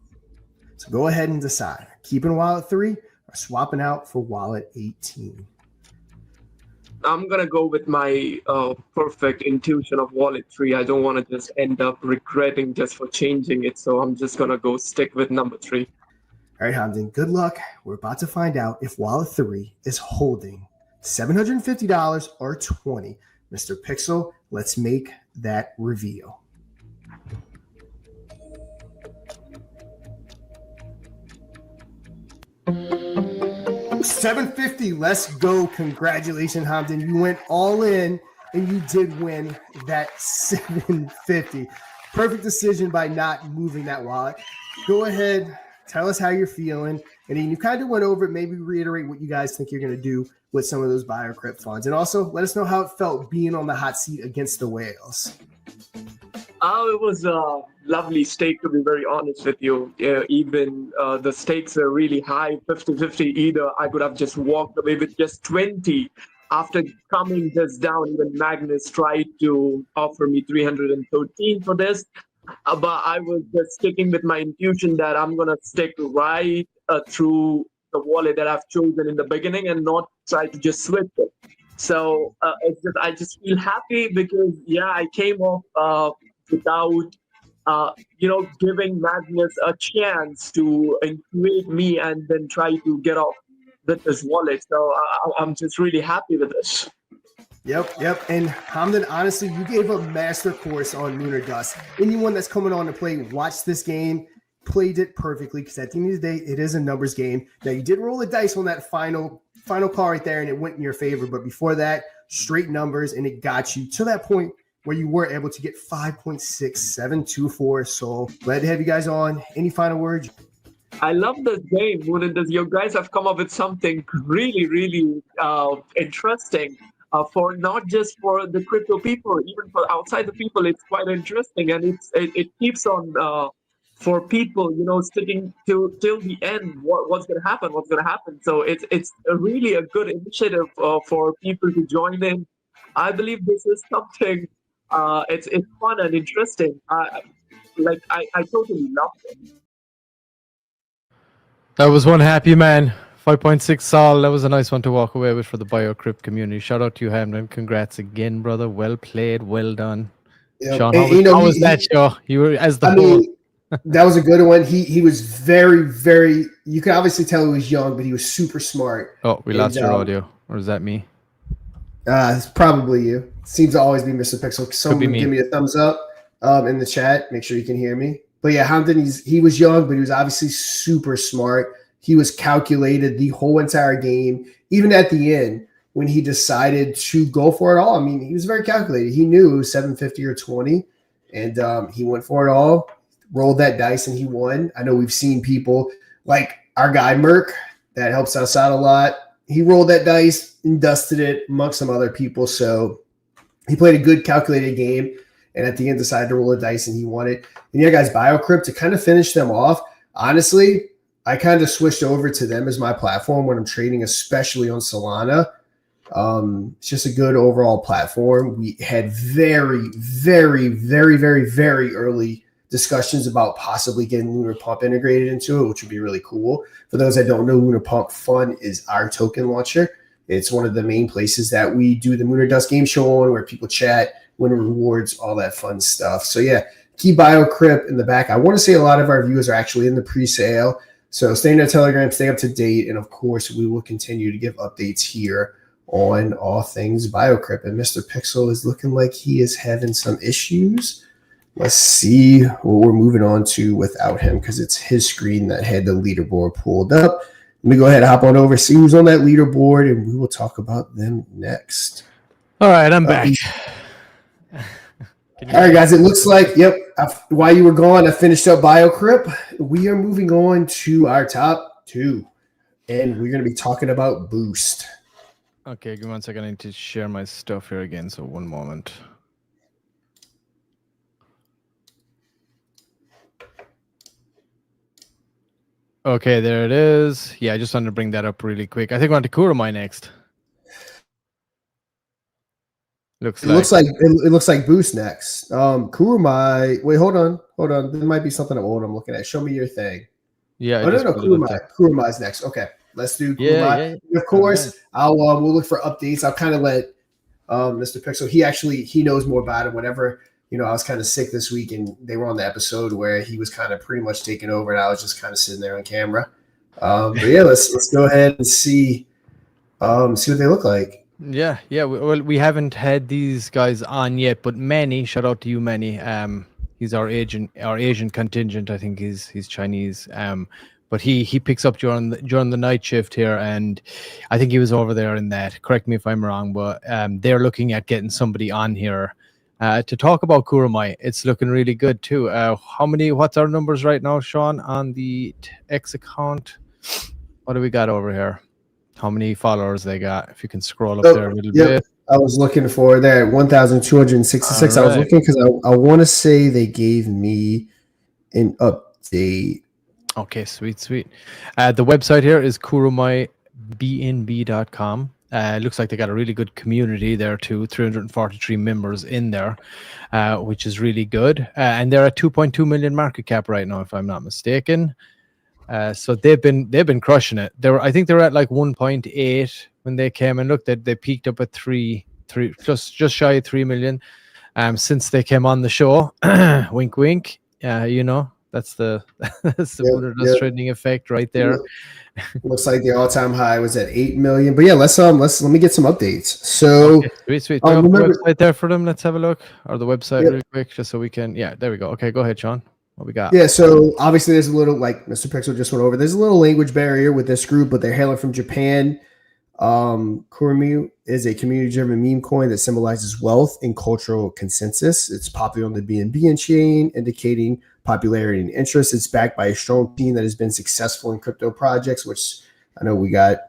S1: So go ahead and decide. Keeping wallet 3 or swapping out for wallet 18?
S3: I'm gonna go with my perfect intuition of wallet 3. I don't want to just end up regretting just for changing it, so I'm just gonna go stick with number 3.
S1: All right, Hamden, good luck. We're about to find out if wallet 3 is holding $750 or 20. Mr. Pixel, let's make that reveal. $750. Let's go. Congratulations, Hamden. You went all in and you did win that $750. Perfect decision by not moving that wallet. Go ahead, tell us how you're feeling. And then you kind of went over it. Maybe reiterate what you guys think you're going to do with some of those Biokript funds. And also let us know how it felt being on the hot seat against the whales.
S3: It was a lovely stake, to be very honest with you. Even the stakes are really high, 50-50 either. I could have just walked away with just 20. After coming just down, even Magnus tried to offer me 313 for this. But I was just sticking with my intuition that I'm going to stick right through the wallet that I've chosen in the beginning and not try to just switch it. So I just feel happy because, yeah, I came off without, giving Magnus a chance to include me and then try to get off with this wallet. So I'm just really happy with this.
S1: Yep. And Hamden, honestly, you gave a master course on Lunar Dust. Anyone that's coming on to play, watch this game, played it perfectly, because at the end of the day, it is a numbers game. Now, you did roll the dice on that final call right there, and it went in your favor. But before that, straight numbers, and it got you to that point where you were able to get 5.6724. So glad to have you guys on. Any final words?
S3: I love this game. You guys have come up with something really, really interesting. For not just for the crypto people, even for outside the people, it's quite interesting, and it keeps on for people, sticking till the end. What's going to happen? So it's really a good initiative for people to join in. I believe this is something. It's fun and interesting. I totally love it.
S2: That was one happy man. 5.6 Sol. That was a nice one to walk away with for the Biokript community. Shout out to you, Hamden. Congrats again, brother. Well played. Well done.
S1: Yeah.
S2: Sean, how was that show? You were as the whole.
S1: That was a good one. He was very, very. You can obviously tell he was young, but he was super smart.
S2: Oh, we lost your audio, or is that me?
S1: It's probably you. Seems to always be Mr. Pixel. Someone give me a thumbs up in the chat. Make sure you can hear me. But yeah, Hamden, he was young, but he was obviously super smart. He was calculated the whole entire game, even at the end when he decided to go for it all. I mean, he was very calculated. He knew it was 750 or 20, and he went for it all, rolled that dice, and he won. I know we've seen people like our guy Merc that helps us out a lot. He rolled that dice and dusted it amongst some other people. So he played a good calculated game, and at the end decided to roll a dice, and he won it. And yeah, guys, Biokript, to kind of finish them off, honestly, I kind of switched over to them as my platform when I'm trading, especially on Solana. It's just a good overall platform. We had very, very, very, very, very early discussions about possibly getting Lunar Pump integrated into it, which would be really cool. For those that don't know, Lunar Pump Fun is our token launcher. It's one of the main places that we do the Lunar Dust game show on, where people chat, win rewards, all that fun stuff. So yeah, keep Biokript in the back. I want to say a lot of our viewers are actually in the pre-sale. So stay in our Telegram, stay up to date, and of course, we will continue to give updates here on all things Biokript. And Mr. Pixel is looking like he is having some issues. Let's see what we're moving on to without him, because it's his screen that had the leaderboard pulled up. Let me go ahead and hop on over, see who's on that leaderboard, and we will talk about them next.
S2: All right, I'm back.
S1: All right, guys, it looks like, while you were gone, I finished up Biokript. We are moving on to our top 2, and we're going to be talking about Boost.
S2: Okay, give me 1 second. I need to share my stuff here again, so one moment. Okay, there it is. Yeah, I just wanted to bring that up really quick. I think we're on to Kurumi next. Looks
S1: It
S2: like.
S1: looks like Boost next. Kurumi. Wait, hold on. There might be something old I'm looking at. Show me your thing.
S2: Yeah, I
S1: Oh
S2: just
S1: no,
S2: put it up there.
S1: Kurumi's next. Okay, let's do
S2: Yeah,
S1: Kurumi.
S2: yeah.
S1: And of
S2: All right.
S1: course, we'll look for updates. I'll kind of let Mr. Pixel. He knows more about it. Whenever I was kind of sick this week, and they were on the episode where he was kind of pretty much taking over, and I was just kind of sitting there on camera. But yeah, let's go ahead and see what they look like.
S2: Yeah. Well, we haven't had these guys on yet, but Manny, shout out to you, Manny. He's our Asian contingent. I think he's Chinese. But he picks up during the night shift here, and I think he was over there in that. Correct me if I'm wrong, but they're looking at getting somebody on here to talk about Kurumi. It's looking really good too. What's our numbers right now, Sean, on the X account? What do we got over here? How many followers they got? If you can scroll up there a little bit.
S1: I was looking for that 1,266.
S2: All
S1: I was
S2: right.
S1: looking because I want to say they gave me an update.
S2: Okay, sweet. The website here is kurumibnb.com. Looks like they got a really good community there too. 343 members in there, which is really good. And they're at 2.2 million market cap right now, if I'm not mistaken. So they've been crushing it. I think they were at like 1.8 when they came, and look, they peaked up at three just shy of 3 million. Since they came on the show, wink wink. That's the Buddha trending effect right there.
S1: Looks like the all-time high was at 8 million. But yeah, let me get some updates. So
S2: sweet. The website there for them. Let's have a look. Or the website really quick, just so we can. Yeah, there we go. Okay, go ahead, Sean. What we got?
S1: Yeah, so obviously there's a little, like Mr. Pixel just went over, there's a little language barrier with this group, but they're hailing from Japan. Kurumi is a community-driven meme coin that symbolizes wealth and cultural consensus. It's popular on the BNB chain, indicating popularity and interest. It's backed by a strong team that has been successful in crypto projects, which I know we got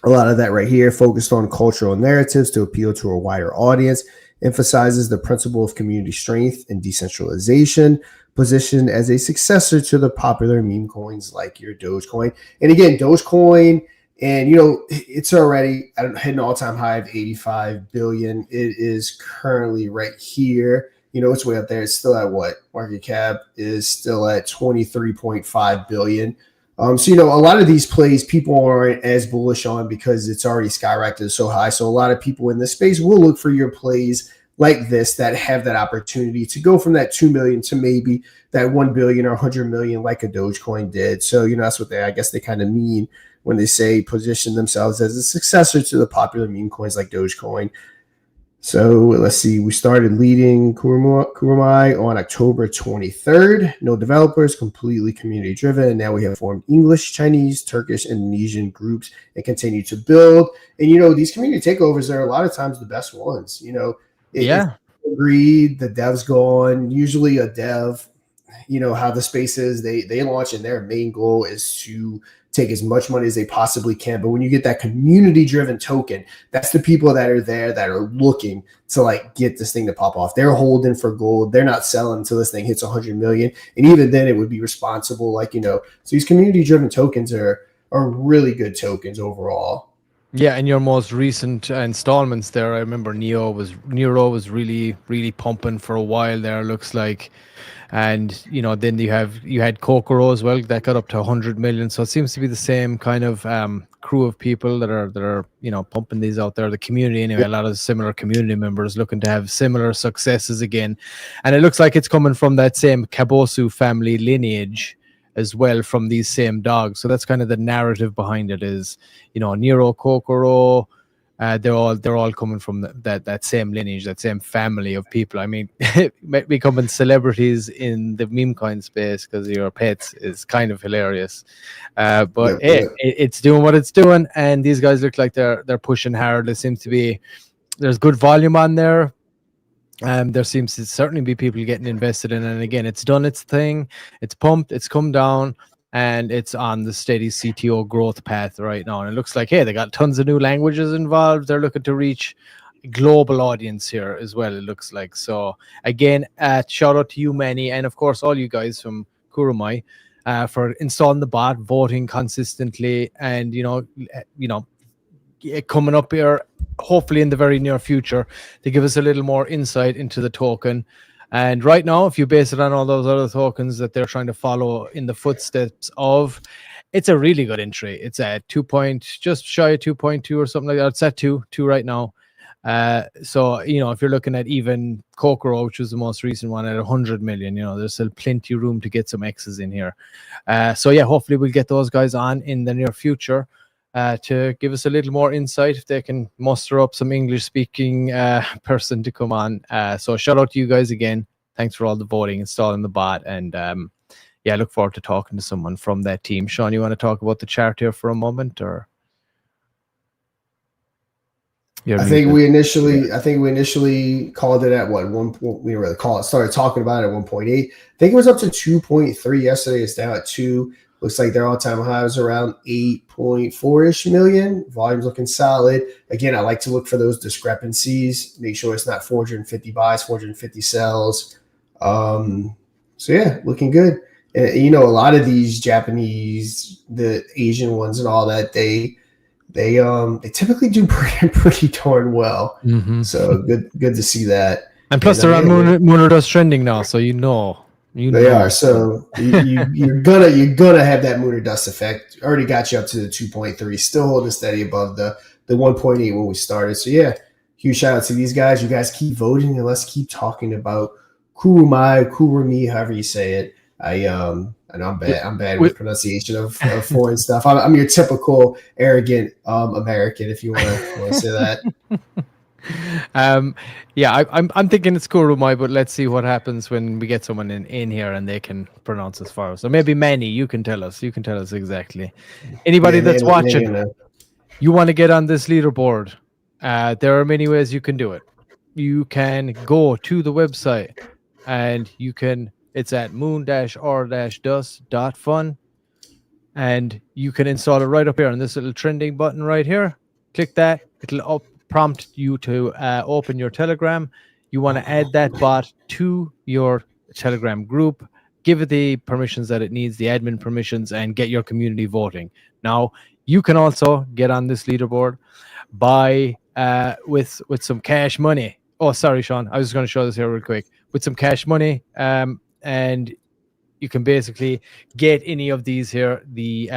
S1: a lot of that right here, focused on cultural narratives to appeal to a wider audience, emphasizes the principle of community strength and decentralization, positioned as a successor to the popular meme coins like your Dogecoin. And again, Dogecoin, and it's already hit an all-time high of 85 billion. It is currently right here. It's way up there. It's still at what? Market cap is still at 23.5 billion. So a lot of these plays people aren't as bullish on because it's already skyrocketed so high. So a lot of people in this space will look for your plays like this that have that opportunity to go from that 2 million to maybe that 1 billion or 100 million like a Dogecoin did. So that's what they kind of mean when they say position themselves as a successor to the popular meme coins like Dogecoin. So let's see, we started leading Kurumi on October 23rd. No developers, completely community driven. Now we have formed English, Chinese, Turkish, Indonesian groups and continue to build. And these community takeovers are a lot of times the best ones. Agreed, the dev's gone. Usually a dev, how the space is, they launch and their main goal is to take as much money as they possibly can. But when you get that community driven token, that's the people that are there that are looking to get this thing to pop off. They're holding for gold. They're not selling until this thing hits 100 million. And even then it would be responsible. So these community driven tokens are really good tokens overall.
S2: Yeah, and your most recent installments there, I remember Nero was really, really pumping for a while there, looks like. And then you had Kokoro as well that got up to 100 million. So it seems to be the same kind of crew of people that are pumping these out there. The community anyway, a lot of similar community members looking to have similar successes again. And it looks like it's coming from that same Kabosu family lineage as well, from these same dogs. So that's kind of the narrative behind it is, Nero, Kokoro, they're all coming from that same lineage, that same family of people. I mean, becoming celebrities in the meme coin space because of your pets is kind of hilarious. But it's doing what it's doing, and these guys look like they're pushing hard. There's good volume on there. There seems to certainly be people getting invested in it. And again, it's done its thing. It's pumped. It's come down. And it's on the steady CTO growth path right now. And it looks like, hey, they got tons of new languages involved. They're looking to reach a global audience here as well, it looks like. So again, shout out to you, Manny, and of course, all you guys from Kurumi for installing the bot, voting consistently, and coming up here, hopefully in the very near future, to give us a little more insight into the token. And right now, if you base it on all those other tokens that they're trying to follow in the footsteps of, it's a really good entry. It's at just shy of 2.2 or something like that. It's at 2 right now. So, if you're looking at even Kokoro, which was the most recent one, at 100 million, there's still plenty of room to get some X's in here. So yeah, hopefully we'll get those guys on in the near future to give us a little more insight, if they can muster up some English speaking person to come on. So shout out to you guys again. Thanks for all the voting, installing the bot, and yeah, I look forward to talking to someone from that team. Sean, you want to talk about the chart here for a moment, or?
S1: I think we initially called it at what we really started talking about it at 1.8. I think it was up to 2.3 yesterday. It's down at 2. Looks like their all-time high was around 8.4-ish million. Volume's looking solid. Again, I like to look for those discrepancies. Make sure it's not 450 buys, 450 sells. So yeah, looking good. And, a lot of these Japanese, the Asian ones and all that, they typically do pretty darn well.
S2: Mm-hmm.
S1: So good to see that.
S2: And plus, they're on Moon or Dust trending now, so they
S1: are. So you're gonna have that Moon or Dust effect. Already got you up to the 2.3, still holding steady above the 1.8 when we started. So yeah, huge shout out to these guys. You guys keep voting, and let's keep talking about Kurumi, however you say it. I know I'm bad with pronunciation of foreign stuff. I'm your typical arrogant American, if you want to say that.
S2: Yeah, I'm thinking it's Kurumi, but let's see what happens when we get someone in here and they can pronounce as far as. So maybe Manny, you can tell us exactly. Anybody that's watching, you want to get on this leaderboard, there are many ways you can do it. You can go to the website, and it's at moon-or-dust.fun, and you can install it right up here on this little trending button right here. Click that. It'll prompt you to open your Telegram. You want to add that bot to your Telegram group, give it the permissions that it needs, the admin permissions, and get your community voting. Now, you can also get on this leaderboard by with some cash money. Oh, sorry, Sean. I was just going to show this here real quick. With some cash money, and you can basically get any of these here. Get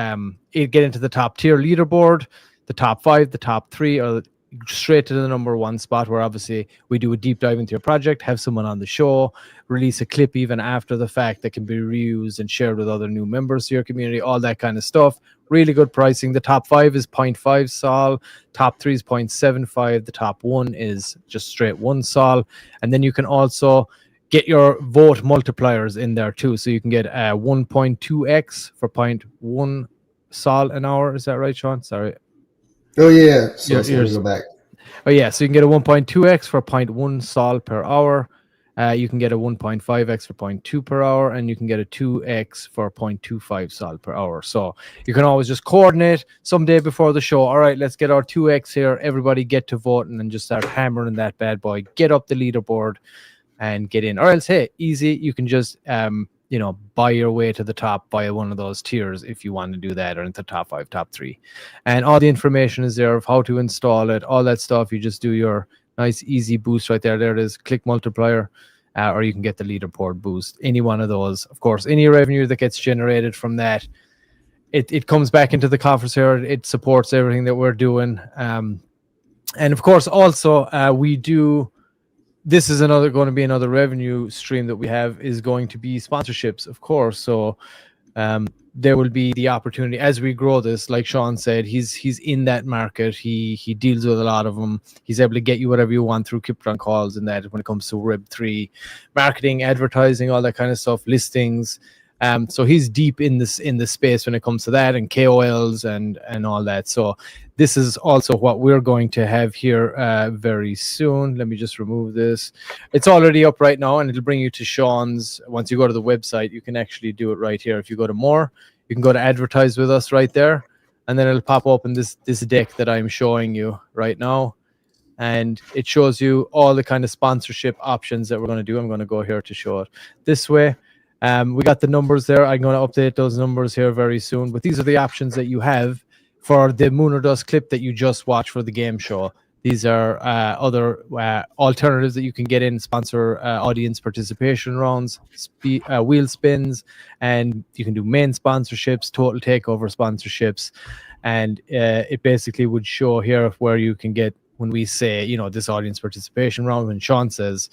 S2: into the top tier leaderboard, the top 5, the top 3, or straight to the number 1 spot, where obviously we do a deep dive into your project, have someone on the show, release a clip even after the fact that can be reused and shared with other new members to your community, all that kind of stuff. Really good pricing. The top 5 is 0.5 sol, top 3 is 0.75, the top 1 is just straight 1 sol, and then you can also get your vote multipliers in there too, so you can get 1.2x for 0.1 sol an hour. Is that right, Sean? Sorry.
S1: Oh yeah. So let's go back.
S2: Oh yeah. So you can get a 1.2x for 0.1 sol per hour. You can get a 1.5x for 0.2 per hour, and you can get a 2x for 0.25 sol per hour. So you can always just coordinate someday before the show. All right, let's get our 2x here. Everybody get to voting and just start hammering that bad boy. Get up the leaderboard and get in. Or else, hey, easy. You can just buy your way to the top via one of those tiers if you want to do that, or into top 5, top 3. And all the information is there of how to install it, all that stuff. You just do your nice easy boost right there. There it is. Click multiplier, or you can get the leaderboard boost. Any one of those. Of course, any revenue that gets generated from that, it comes back into the coffers here. It supports everything that we're doing. And of course, also this is going to be another revenue stream that we have, is going to be sponsorships, of course. So there will be the opportunity as we grow this. Like Sean said, he's in that market. He deals with a lot of them. He's able to get you whatever you want through Kiptron calls and that when it comes to Web3 marketing, advertising, all that kind of stuff, listings. So he's deep in the space when it comes to that, and KOLs and all that. So this is also what we're going to have here very soon. Let me just remove this. It's already up right now, and it'll bring you to Sean's. Once you go to the website, you can actually do it right here. If you go to more, you can go to advertise with us right there, and then it'll pop open this deck that I'm showing you right now. And it shows you all the kind of sponsorship options that we're going to do. I'm going to go here to show it this way. We got the numbers there. I'm going to update those numbers here very soon. But these are the options that you have for the Moon or Dust clip that you just watched for the game show. These are other alternatives that you can get in, sponsor audience participation rounds, wheel spins, and you can do main sponsorships, total takeover sponsorships. And it basically would show here where you can get, when we say, you know, this audience participation round, when Sean says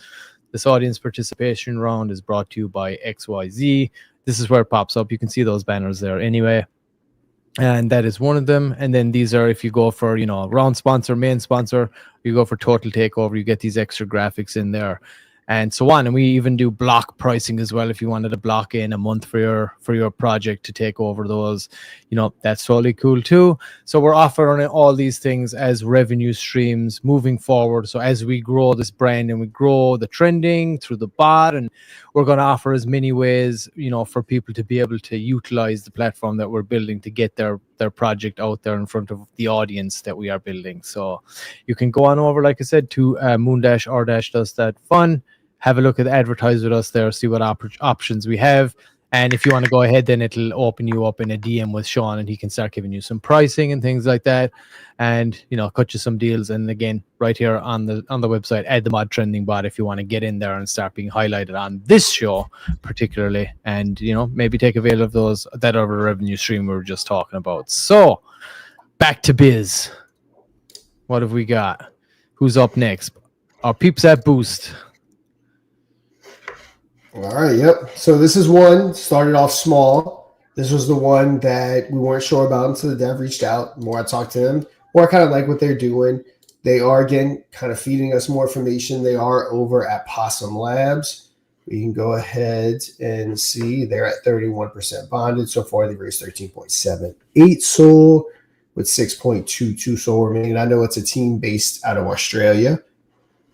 S2: this audience participation round is brought to you by XYZ, this is where it pops up. You can see those banners there anyway. And that is one of them. And then these are, if you go for, you know, round sponsor, main sponsor, you go for total takeover, you get these extra graphics in there and so on. And we even do block pricing as well. If you wanted to block in a month for your project to take over those, you know, that's totally cool too. So we're offering all these things as revenue streams moving forward. So as we grow this brand and we grow the trending through the bot, and we're going to offer as many ways, you know, for people to be able to utilize the platform that we're building to get their project out there in front of the audience that we are building. So you can go on over, like I said, to moon-or-dust.fun, have a look at advertise with us there, see what options we have. And if you want to go ahead, then it'll open you up in a DM with Sean, and he can start giving you some pricing and things like that, and, you know, cut you some deals. And again, right here on the website, add the mod trending bot if you want to get in there and start being highlighted on this show particularly, and, you know, maybe take advantage of that other revenue stream we were just talking about. So back to biz. What have we got? Who's up next? Our peeps at Boost.
S1: All right, yep. So this is one, started off small. This was the one that we weren't sure about until the dev reached out. The more I talked to them, more I kind of like what they're doing. They are, again, kind of feeding us more information. They are over at Possum Labs. We can go ahead and see they're at 31% bonded. So far, they've raised 13.78 SOL with 6.22 SOL remaining. I know it's a team based out of Australia.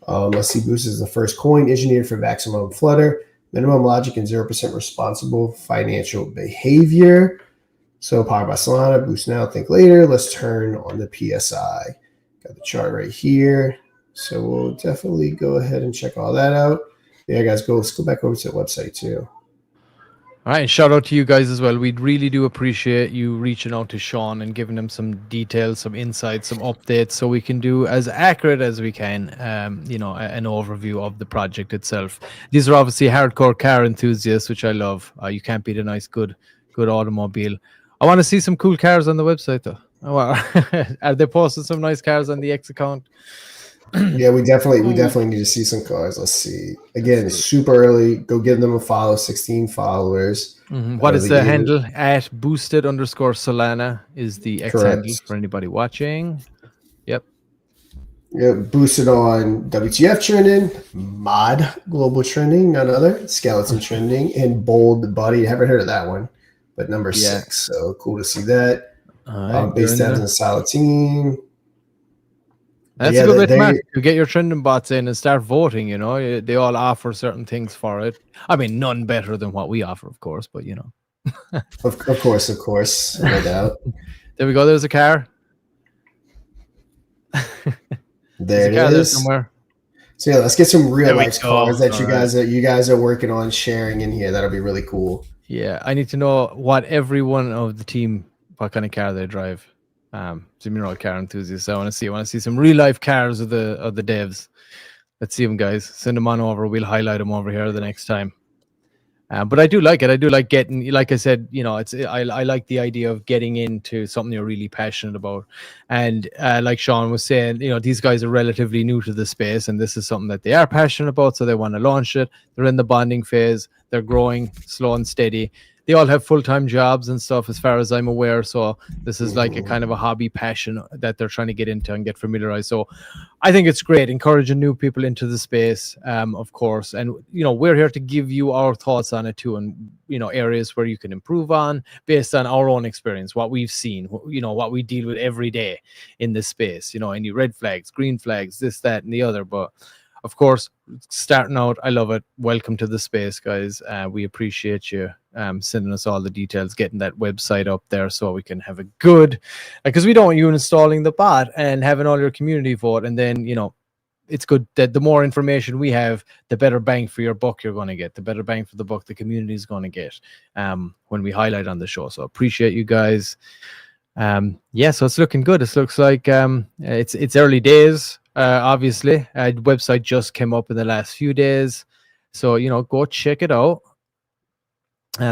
S1: Let's see, Boost is the first coin engineered for maximum flutter, minimum logic, and 0% responsible financial behavior. So powered by Solana, Boost now, think later. Let's turn on the PSI. Got the chart right here. So we'll definitely go ahead and check all that out. Yeah, guys, let's go back over to the website too.
S2: All right, and shout out to you guys as well. We really do appreciate you reaching out to Sean and giving him some details, some insights, some updates, so we can do as accurate as we can, you know, an overview of the project itself. These are obviously hardcore car enthusiasts, which I love. You can't beat a nice, good automobile. I want to see some cool cars on the website, though. Oh, wow. Are they posting some nice cars on the X account?
S1: Yeah, we definitely need to see some cars. Let's see. Again, it's super early. Go give them a follow. 16 followers.
S2: What is the handle? At boosted_Solana is the X
S1: Correct.
S2: handle for anybody watching. Yep.
S1: Yeah, boosted on WTF trending, mod global trending, none other, skeleton trending, and bold body. Haven't heard of that one, but number 6. So cool to see that. Base devs and solid team.
S2: That's a good way to match. You get your trending bots in and start voting, you know. They all offer certain things for it. I mean, none better than what we offer, of course, but, you know.
S1: Of course. No doubt.
S2: There we go. There's a car.
S1: There it is.
S2: Somewhere.
S1: So yeah, let's get some real life cars that you guys are working on sharing in here. That'll be really cool.
S2: Yeah, I need to know what every one of the team, what kind of car they drive. You're all car enthusiasts. I want to see some real life cars of the devs. Let's see them, guys. Send them on over. We'll highlight them over here the next time. But I do like it. I do like getting, like I said, you know, I like the idea of getting into something you're really passionate about. And like Sean was saying, you know, these guys are relatively new to the space, and this is something that they are passionate about, so they want to launch it. They're in the bonding phase. They're growing slow and steady. They all have full-time jobs and stuff, as far as I'm aware. So this is like a kind of a hobby passion that they're trying to get into and get familiarized. So I think it's great, encouraging new people into the space, of course. And, you know, we're here to give you our thoughts on it too, and, you know, areas where you can improve on based on our own experience, what we've seen, you know, what we deal with every day in this space, you know, any red flags, green flags, this, that, and the other. But of course, starting out, I love it. Welcome to the space, guys. We appreciate you sending us all the details, getting that website up there so we can have a good, because we don't want you installing the bot and having all your community vote. And then, you know, it's good that the more information we have, the better bang for your buck you're going to get, the better bang for the buck the community is going to get when we highlight on the show. So appreciate you guys. Yeah, so it's looking good. It looks like it's early days. Obviously, website just came up in the last few days, so go check it out.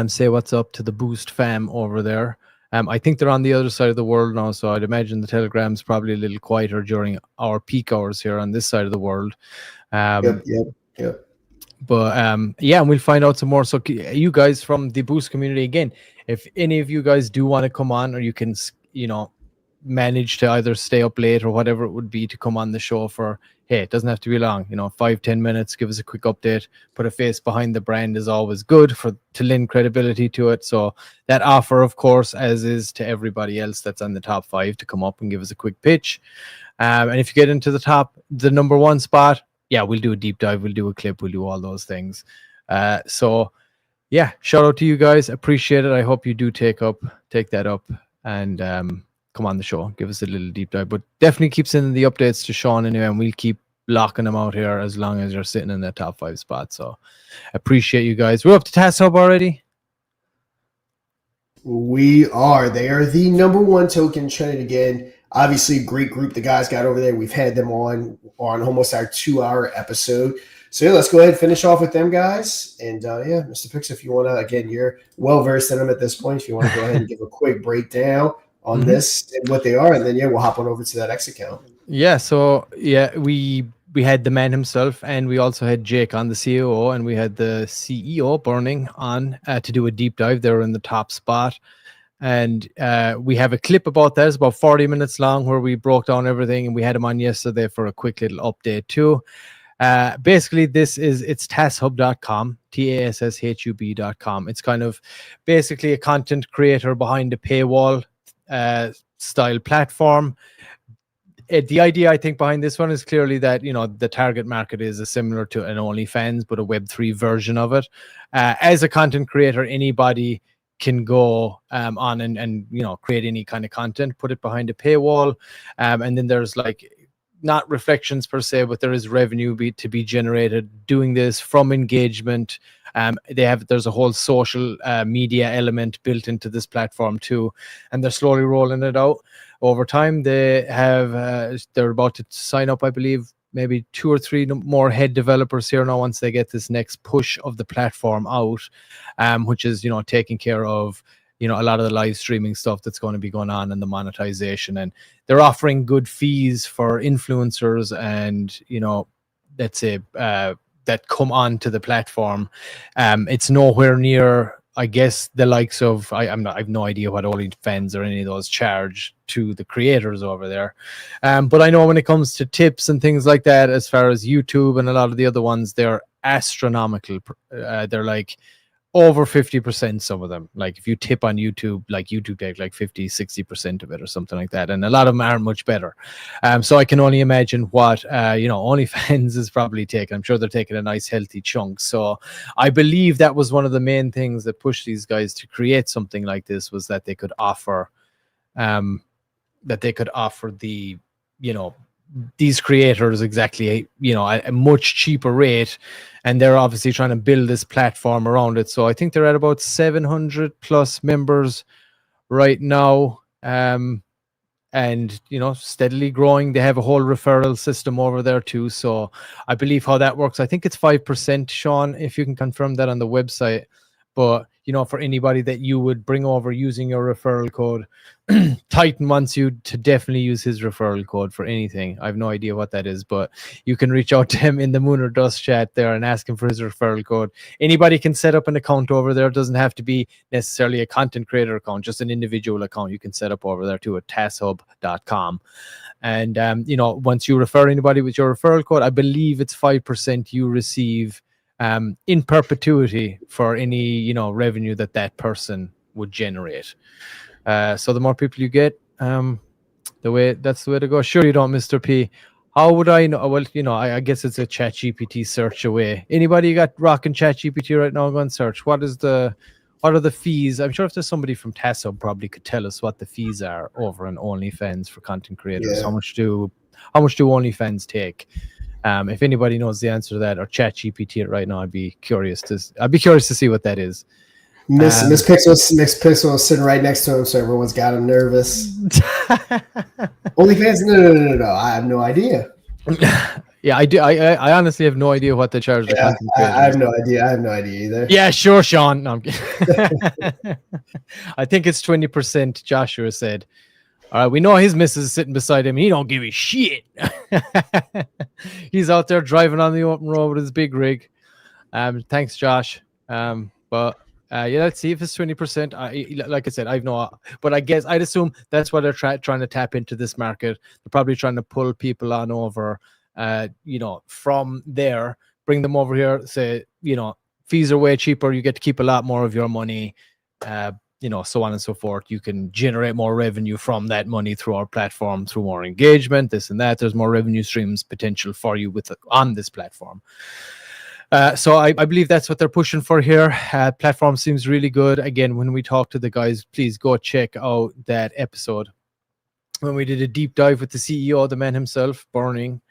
S2: Say what's up to the Boost fam over there. I think they're on the other side of the world now, so I'd imagine the Telegram's probably a little quieter during our peak hours here on this side of the world.
S1: Yep.
S2: But yeah, and we'll find out some more. So you guys from the Boost community, again, if any of you guys do want to come on, or you can, manage to either stay up late or whatever it would be to come on the show for, hey, it doesn't have to be long, 5-10 minutes, give us a quick update, put a face behind the brand is always good to lend credibility to it. So that offer, of course, as is to everybody else that's on the top 5, to come up and give us a quick pitch. And if you get into the number 1 spot, yeah, we'll do a deep dive, we'll do a clip, we'll do all those things. So yeah, shout out to you guys, appreciate it. I hope you do take that up and come on the show, give us a little deep dive, but definitely keep sending the updates to Sean anyway, and we'll keep locking them out here as long as you're sitting in the top 5 spot. So appreciate you guys. We're up to Tasshub already.
S1: We are. They are the number 1 token trending again. Obviously, great group the guys got over there. We've had them on almost our 2-hour episode. So yeah, let's go ahead and finish off with them guys. And yeah, Mr. Pix, if you want to, again, you're well versed in them at this point. If you want to go ahead and give a quick breakdown on this and what they are, and then yeah, we'll hop on over to that X account.
S2: Yeah, so yeah, we had the man himself, and we also had Jake on, the COO, and we had the CEO Burning on to do a deep dive. They were in the top spot, and we have a clip about that. It's about 40 minutes long where we broke down everything, and we had him on yesterday for a quick little update too. Basically, it's tasshub.com, TASSHUB.com. It's kind of basically a content creator behind a paywall style platform. The idea, I think, behind this one is clearly that the target market is similar to an OnlyFans, but a Web3 version of it. As a content creator, anybody can go on and create any kind of content, put it behind a paywall, and then there's not reflections per se, but there is revenue to be generated doing this from engagement. There's a whole social media element built into this platform too, and they're slowly rolling it out over time. They have they're about to sign up, I believe, maybe 2 or 3 more head developers here now once they get this next push of the platform out, which is taking care of a lot of the live streaming stuff that's going to be going on and the monetization. And they're offering good fees for influencers and let's say that come on to the platform. It's nowhere near, I guess, the likes of I have no idea what OnlyFans or any of those charge to the creators over there. But I know when it comes to tips and things like that, as far as YouTube and a lot of the other ones, they're astronomical. They're over 50%, some of them. If you tip on YouTube, YouTube take 50-60% of it or something like that, and a lot of them aren't much better. So I can only imagine what OnlyFans is probably taking. I'm sure they're taking a nice healthy chunk. So I believe that was one of the main things that pushed these guys to create something like this, was that they could offer the these creators exactly a much cheaper rate, and they're obviously trying to build this platform around it. So I think they're at about 700 plus members right now, and steadily growing. They have a whole referral system over there too. So I believe how that works, I think it's 5%, Sean, if you can confirm that on the website. But for anybody that you would bring over using your referral code, Titan wants you to definitely use his referral code for anything. I have no idea what that is, but you can reach out to him in the Moon or Dust chat there and ask him for his referral code. Anybody can set up an account over there. It doesn't have to be necessarily a content creator account, just an individual account you can set up over there too at tasshub.com. And once you refer anybody with your referral code, I believe it's 5% you receive in perpetuity for any revenue that person would generate. So the more people you get, that's the way to go. Sure, you don't, Mr. P. How would I know? Well, I guess it's a ChatGPT search away. Anybody got rocking ChatGPT right now? Go and search. What are the fees? I'm sure if there's somebody from Tasshub probably could tell us what the fees are over on OnlyFans for content creators. Yeah. How much do OnlyFans take? If anybody knows the answer to that, or ChatGPT it right now, I'd be curious to see what that is.
S1: Miss Pixel is sitting right next to him, so everyone's got him nervous. OnlyFans? No. I have no idea.
S2: Yeah, I do. I honestly have no idea what they charge the content creators.
S1: I have no idea. I have no idea either.
S2: Yeah, sure, Sean. No, I'm kidding. I think it's 20%. Joshua said. All right, we know his missus is sitting beside him. He don't give a shit. He's out there driving on the open road with his big rig. Thanks, Josh. But yeah, let's see if it's 20%. Like I said, I've no, but I guess I'd assume that's why they're trying to tap into this market. They're probably trying to pull people on over, from there, bring them over here. Say, fees are way cheaper. You get to keep a lot more of your money. So on and so forth. You can generate more revenue from that money through our platform, through more engagement, this and that. There's more revenue streams potential for you on this platform. So I believe that's what they're pushing for here. Platform seems really good. Again, when we talk to the guys, please go check out that episode when we did a deep dive with the CEO, the man himself, Burning.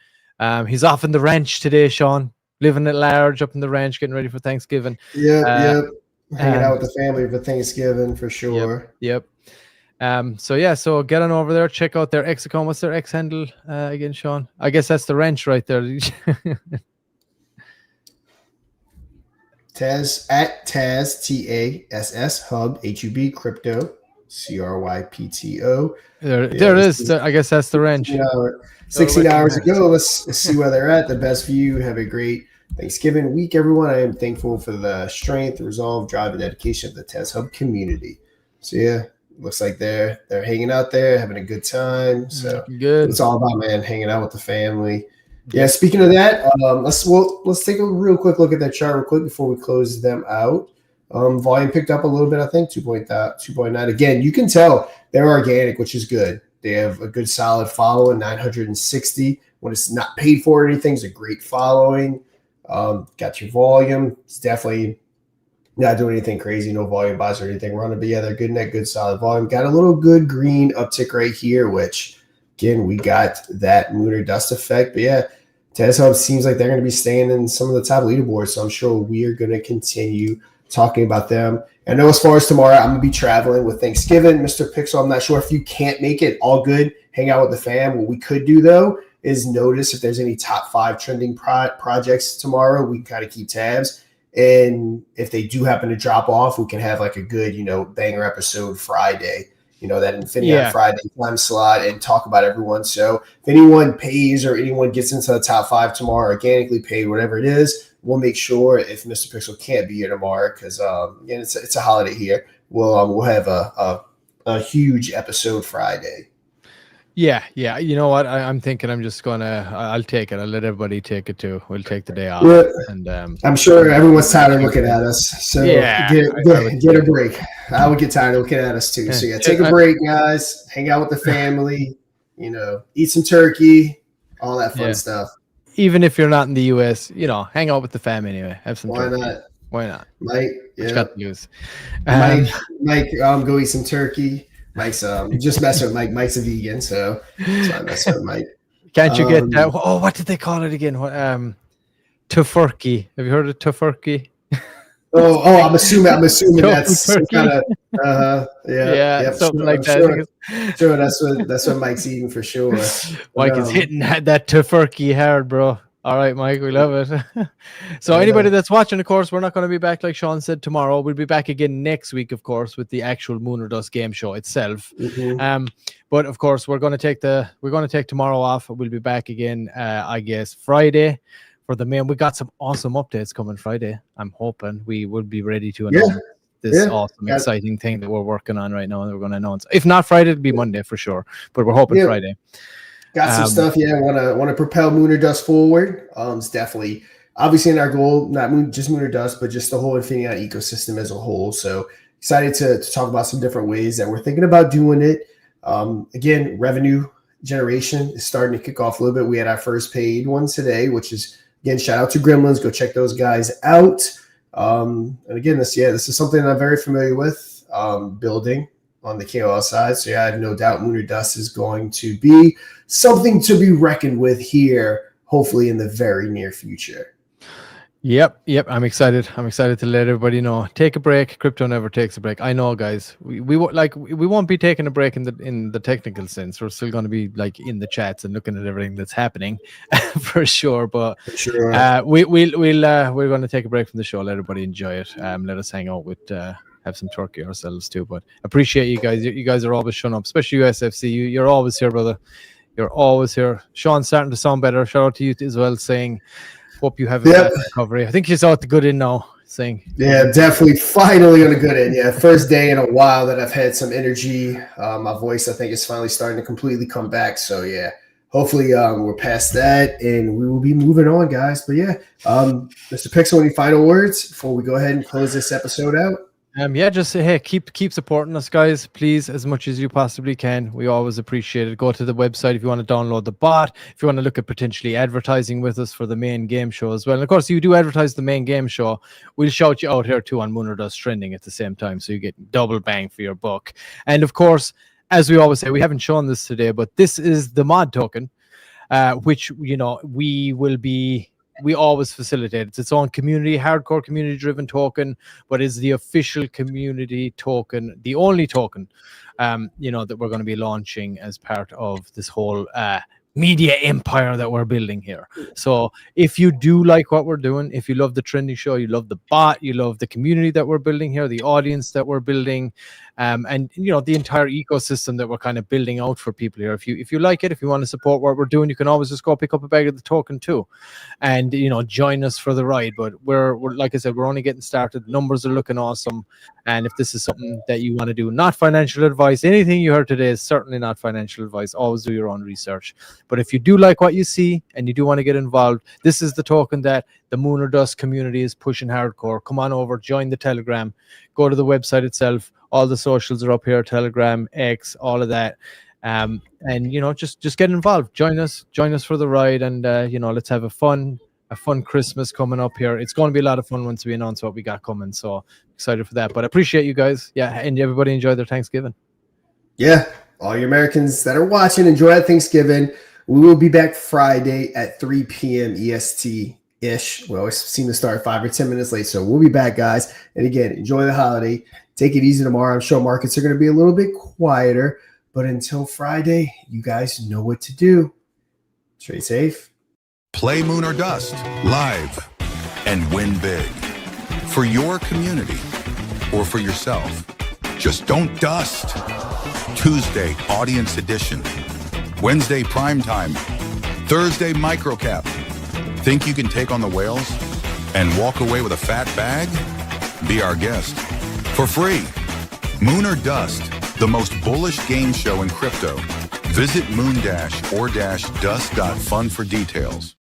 S2: He's off in the ranch today, Sean, living at large up in the ranch, getting ready for Thanksgiving.
S1: Yep. Hanging out with the family for Thanksgiving for sure.
S2: Yep. So get on over there, check out their X account. What's their X handle again, Sean? I guess that's the ranch right there.
S1: Taz at Taz TASS Hub HUB Crypto CRYPTO.
S2: There it is. I guess that's the ranch.
S1: 16 hours ago. Let's see where they're at. The best view. Have a great Thanksgiving week, everyone. I am thankful for the strength, resolve, drive, and dedication of the Tasshub community. So yeah, looks like they're hanging out there, having a good time. So
S2: good.
S1: It's all about, man, hanging out with the family. Yeah. Speaking of that, let's take a real quick look at that chart real quick before we close them out. Volume picked up a little bit, I think 2.9. Again, you can tell they're organic, which is good. They have a good solid following, 960. When it's not paid for or anything, it's a great following. Got your volume. It's definitely not doing anything crazy, no volume buys or anything running, but yeah, they're good net, good solid volume. Got a little good green uptick right here, which again, we got that lunar dust effect. But yeah, Tasshub seems like they're going to be staying in some of the top leaderboards, so I'm sure we are going to continue talking about them. I know as far as tomorrow, I'm going to be traveling with Thanksgiving. Mr. Pixel, I'm not sure if you can't make it. All good. Hang out with the fam. What we could do, though, is notice if there's any top 5 trending projects tomorrow. We can kind of keep tabs. And if they do happen to drop off, we can have like a good, banger episode Friday, that Infinity Friday time slot and talk about everyone. So if anyone pays or anyone gets into the top 5 tomorrow, organically paid, whatever it is, we'll make sure if Mr. Pixel can't be here tomorrow, because again, it's a holiday here, we'll have a huge episode Friday.
S2: Yeah. You know what? I'm thinking I'm just I'll take it. I'll let everybody take it too. We'll take the day off.
S1: Yeah.
S2: And
S1: I'm sure everyone's tired of looking at us. So get a break. I would get tired of looking at us too. So yeah, take a break, guys. Hang out with the family, eat some turkey, all that fun stuff. Even
S2: if you're not in the US, hang out with the fam anyway. Have some turkey. Why not?
S1: Mike,
S2: yeah. Got the news.
S1: Mike, go eat some turkey. Mike's just messing with Mike. Mike's a vegan, so that's why I mess with Mike.
S2: Can't you get that? Oh, what did they call it again? Tofurkey. Have you heard of tofurkey?
S1: Oh, I'm assuming that's some kind of
S2: something like that.
S1: Sure, that's what Mike's eating for sure.
S2: Mike is hitting that tofurkey hard, bro. All right, Mike, we love it. So anybody that's watching, of course, we're not going to be back, like Sean said, tomorrow. We'll be back again next week, of course, with the actual Moon or Dust game show itself. Mm-hmm. But of course, we're going to take tomorrow off. We'll be back again, I guess, Friday for the main. We got some awesome updates coming Friday. I'm hoping we will be ready to announce this awesome, exciting thing that we're working on right now, and we're going to announce. If not Friday, it'll be Monday for sure. But we're hoping Friday.
S1: Got some stuff, want to propel Moon or Dust forward. It's definitely, obviously, in our goal, not just Moon or Dust, but just the whole Infinity ecosystem as a whole. So excited to talk about some different ways that we're thinking about doing it. Again, revenue generation is starting to kick off a little bit. We had our first paid one today, which is, again, shout out to Gremlins. Go check those guys out. And again, this is something I'm very familiar with, building on the KOL side. So I have no doubt Moon or Dust is going to be something to be reckoned with here, hopefully in the very near future.
S2: Yep. I'm excited. I'm excited to let everybody know. Take a break. Crypto never takes a break. I know, guys. We won't be taking a break in the technical sense. We're still going to be like in the chats and looking at everything that's happening, for sure. But
S1: Sure.
S2: we're going to take a break from the show. Let everybody enjoy it. Let us hang out with. Have some turkey ourselves too. But appreciate you guys. You guys are always showing up, especially USFC. You're always here, brother. You're always here. Sean's starting to sound better. Shout out to you as well, saying. Hope you have a recovery. I think she's out the good end now. Saying,
S1: yeah, definitely, finally on a good end. Yeah, first day in a while that I've had some energy. My voice, I think, is finally starting to completely come back. So yeah, hopefully we're past that and we will be moving on, guys. But yeah, Mr. Pixel, any final words before we go ahead and close this episode out?
S2: Just say, hey, keep supporting us, guys, please, as much as you possibly can. We always appreciate it. Go to the website if you want to download the bot, if you want to look at potentially advertising with us for the main game show as well. And of course, you do advertise the main game show, we'll shout you out here too on Mooner Does Trending at the same time, so you get double bang for your buck. And of course, as we always say, we haven't shown this today, but this is the mod token, which we always facilitate. It's its own community, hardcore community-driven token, but is the official community token, the only token, that we're going to be launching as part of this whole media empire that we're building here. So if you do like what we're doing, if you love the trending show, you love the bot, you love the community that we're building here, the audience that we're building, and the entire ecosystem that we're kind of building out for people here. If you like it, if you want to support what we're doing, you can always just go pick up a bag of the token too, and join us for the ride. But we're like I said, we're only getting started. Numbers are looking awesome, and if this is something that you want to do, not financial advice. Anything you heard today is certainly not financial advice. Always do your own research. But if you do like what you see and you do want to get involved, this is the token that the Mooner Dust community is pushing hardcore. Come on over, join the Telegram, go to the website itself. All the socials are up here, Telegram, X, all of that. And just get involved. Join us for the ride, and let's have a fun Christmas coming up here. It's going to be a lot of fun once we announce what we got coming. So excited for that. But I appreciate you guys. Yeah, and everybody enjoy their Thanksgiving.
S1: Yeah, all you Americans that are watching, enjoy that Thanksgiving. We will be back Friday at 3 p.m. EST-ish. We always seem to start 5 or 10 minutes late, so we'll be back, guys. And again, enjoy the holiday. Take it easy tomorrow. I'm sure markets are going to be a little bit quieter, but until Friday, you guys know what to do. Trade safe.
S4: Play Moon or Dust live and win big for your community or for yourself. Just don't dust. Tuesday, audience edition. Wednesday, prime time. Thursday, microcap. Think you can take on the whales and walk away with a fat bag? Be our guest for free. Moon or Dust, the most bullish game show in crypto. Visit moon-or-dust.fun for details.